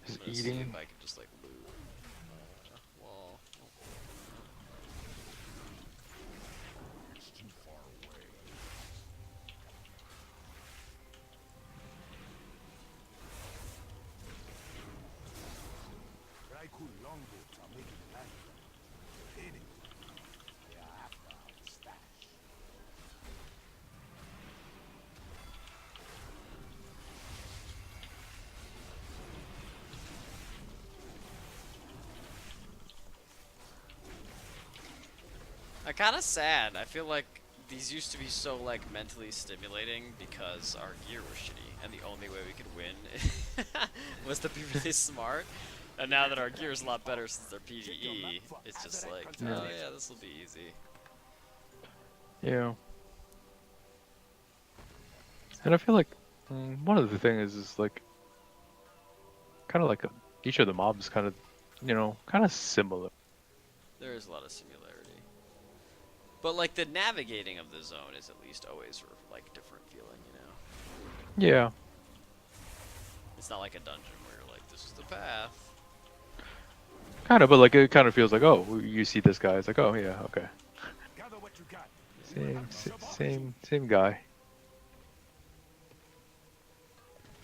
He's I'm gonna see eating. if I can just like loot wall. It's too far away. I'm kind of sad. I feel like these used to be so like mentally stimulating because our gear was shitty, and the only way we could win was to be really smart. And now that our gear is a lot better since they're PvE, it's just like, oh yeah, this will be easy. Yeah. And I feel like one of the things is like kind of like each of the mobs kind of, kind of similar. There is a lot of similarity. But like the navigating of the zone is at least always sort of like different feeling, you know? Yeah. It's not like a dungeon where you're like, this is the path. Kind of, but like it kind of feels like, oh, you see this guy, it's like, oh yeah, okay. Gather what you got. Same guy.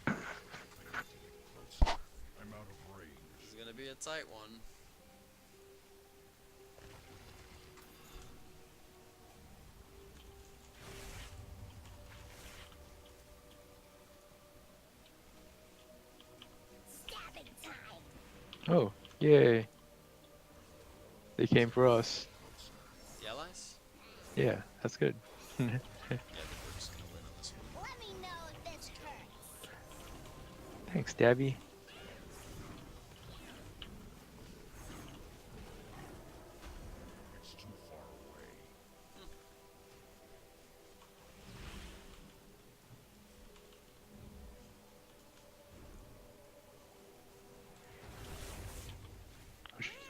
I'm out of range. This is gonna be a tight one. Stabbing time. Oh, yay. They came for us. The allies? Yeah, that's good. Yeah, I think we're just gonna win on this one. Let me know if this hurts. Thanks, Dabby. It's too far away.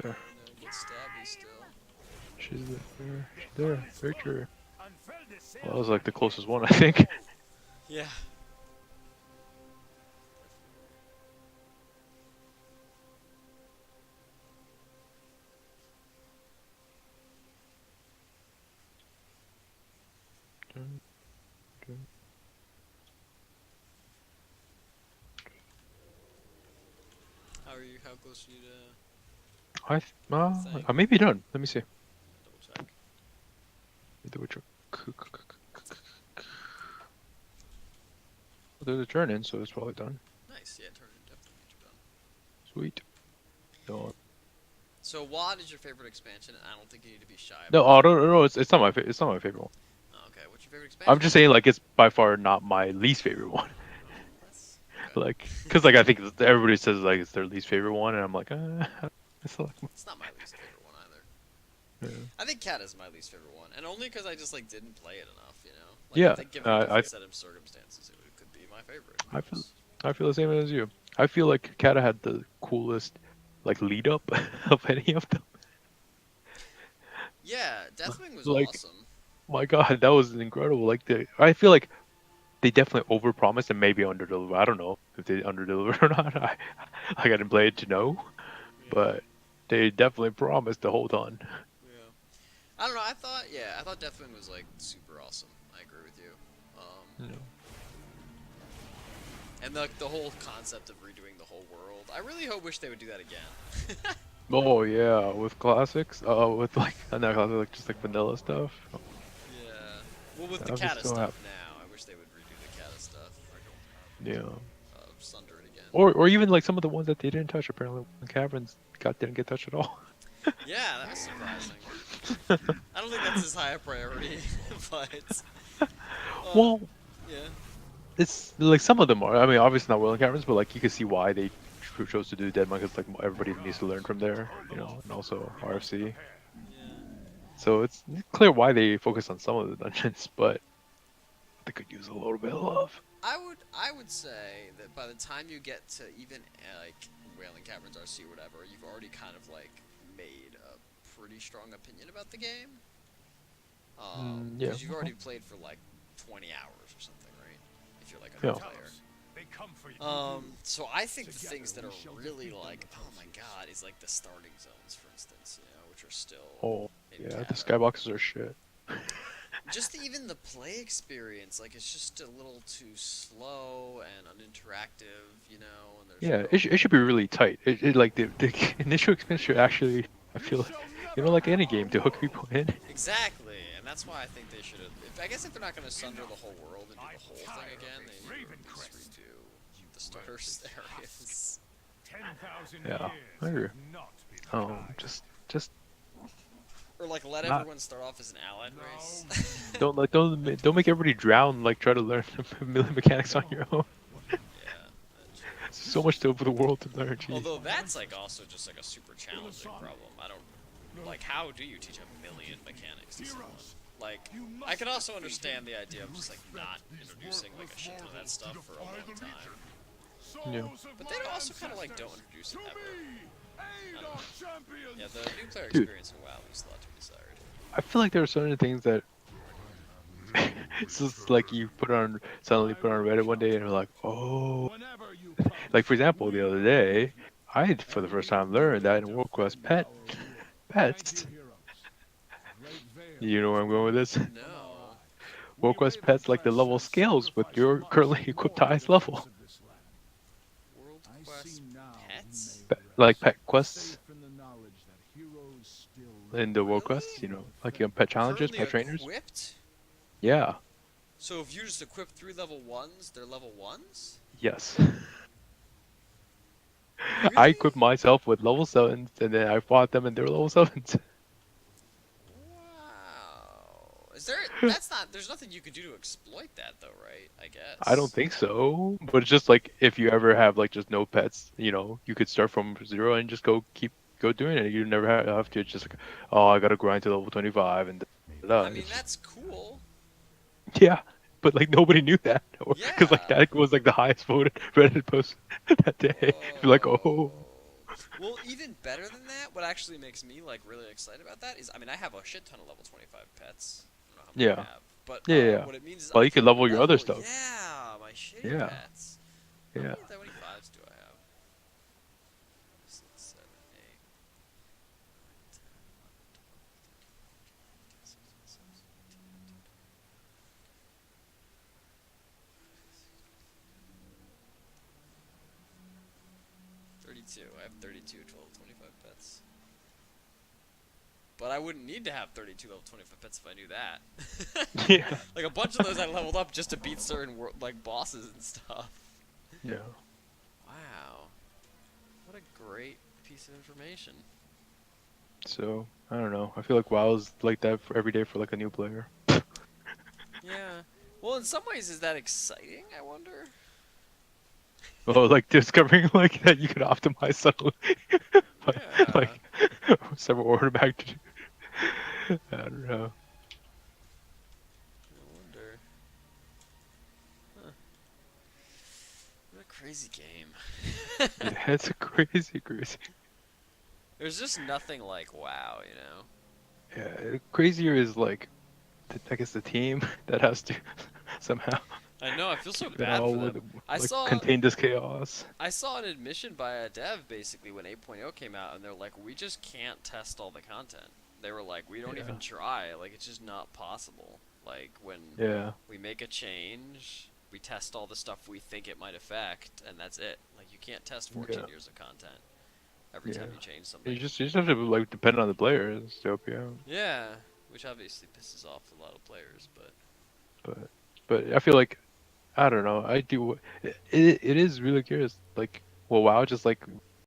there. Get stabby still. She's there. She's there. Victory. Well, that was like the closest one, I think. Yeah. How are you? How close are you to I may be done. Let me see. double check? Double check. Well, there's a turn in, so it's probably done. Nice. Yeah, turn it definitely means you're done. Sweet. No, So WoD is your favorite expansion, and I don't think you need to be shy. no, About oh, no, it's not my it's not my favorite one. Oh, okay, what's your favorite expansion? I'm just saying like it's by far not my least favorite one. That's okay. Like, cause like I think everybody says like it's their least favorite one, and I'm like, it's like, It's not my least favorite one either. yeah. I think Cat is my least favorite one, and only because I just like didn't play it enough, you know. Like, Yeah, I think given a I different set of circumstances, it could be my favorite. I feel the same as you. I feel like Kata had the coolest like lead up of any of them. Yeah, Deathwing was Like- awesome. My God, that was incredible. Like I feel like they definitely overpromised and maybe underdelivered. I don't know if they underdelivered or not. I didn't play it to know, but they definitely promised to hold on. Yeah. I don't know. I thought Deathwing was like super awesome. I agree with you. No. And the whole concept of redoing the whole world. I really wish they would do that again. Oh yeah, with classics. With like not classic, like just like vanilla stuff. Yeah. Well, with the I'd be Kata so stuff happy. now, I wish they would redo the Kata stuff. Yeah. Sunder it again. Or even like some of the ones that they didn't touch. Apparently, when Caverns didn't get touched at all. Yeah, that was surprising. I don't think that's as high a priority, but Well, yeah. it's like some of them are. I mean, obviously not Will and Caverns, but like you can see why they chose to do Deadman because like everybody needs to learn from there, you know, and also RFC. Yeah. So it's clear why they focus on some of the dungeons, but they could use a little bit of love. I would say that by the time you get to even like Wailing Caverns RC or whatever, you've already kind of like made a pretty strong opinion about the game. Yeah. Because you've already played for like 20 hours or something, right? If you're like a new Yeah. player. They come for you. So I think the things that are really like, oh my god, is like the starting zones, for instance, you know, which are still Oh, in yeah, the Kata. skyboxes are shit. Just even the play experience, like it's just a little too slow and uninteractive, you know. And there's Yeah, no- it should be really tight. It like the initial experience should actually, I feel, like any game to hook people in. Exactly, and that's why I think they should have. I guess if they're not going to sunder the whole world and do the whole thing again, they need to just redo the starters areas. 10,000 Yeah, years I agree. have not been tried. Just Or like let Not- everyone start off as an allied race. don't make everybody drown. Like try to learn the mechanics on your own. Yeah. There's so much to the world to learn. Jeez. Although that's like also just like a super challenging problem. I don't like how do you teach a million mechanics to someone? Like I can also understand the idea of just like not introducing like a shit ton of that stuff for a long time. Yeah. But they also kind of like don't introduce it ever. I don't know. Yeah, the new player Dude. experience in WoW leaves a lot to be desired. I feel like there are certain things that it's just like you suddenly put on Reddit one day and you're like, oh, like for example, the other day, I for the first time learned that in World Quest pets. You know where I'm going with this? No. World Quest pets like the level scales with your currently equipped highest level. World Quest pets? Like pet quests in the World Quest, you know, like you have pet challenges, Currently pet trainers. equipped? Yeah. So if you just equip 3 level 1s, they're level 1s? Yes. I Really? equipped myself with level 7s and then I fought them and they were level 7s. Wow. Is there that's not there's nothing you could do to exploit that though, right? I guess. I don't think so, but it's just like if you ever have like just no pets, you know, you could start from 0 and just go doing it. You never have to just like, oh, I gotta grind to level 25 and I mean that's cool. yeah, but like nobody knew that, because like Yeah. that was like the highest voted Reddit post that day. You're like, oh, Well, even better than that, what actually makes me like really excited about that is, I mean, I have a shit ton of level 25 pets. I don't know how many Yeah. I have, but Yeah, yeah, yeah. what it means is Well, I you could can level your other level. stuff. Yeah, my shitty Yeah. pets. How Yeah. many 25s do I have? 6, 7, 8, 10, 32. I have 32 level 25 pets. But I wouldn't need to have 32 level 25 pets if I knew that. Yeah. Like a bunch of those I leveled up just to beat certain like bosses and stuff. Yeah. Wow. What a great piece of information. So I don't know. I feel like WoW is like that for every day for like a new player. Yeah. Well, in some ways, is that exciting? I wonder. Well, like discovering like that you could optimize subtly, Yeah. like several order back to. I don't know. I wonder. Huh. What a crazy game. Yeah, it's a crazy, crazy. There's just nothing like WoW, you know? Yeah, crazier is like, I guess the team that has to somehow I know, I feel so keep it bad all for with them. I like saw contain this chaos. I saw an admission by a dev basically when 8.0 came out, and they're like, we just can't test all the content. They were like, we don't Yeah. even try. Like, it's just not possible. Like, when Yeah. we make a change, we test all the stuff we think it might affect, and that's it. Like, you can't test 14 Yeah. years of content every Yeah. time you change something. You just have to like depend on the players to help you out. Yeah, which obviously pisses off a lot of players, but But I feel like I don't know. I do. It is really curious. Like, well, WoW just like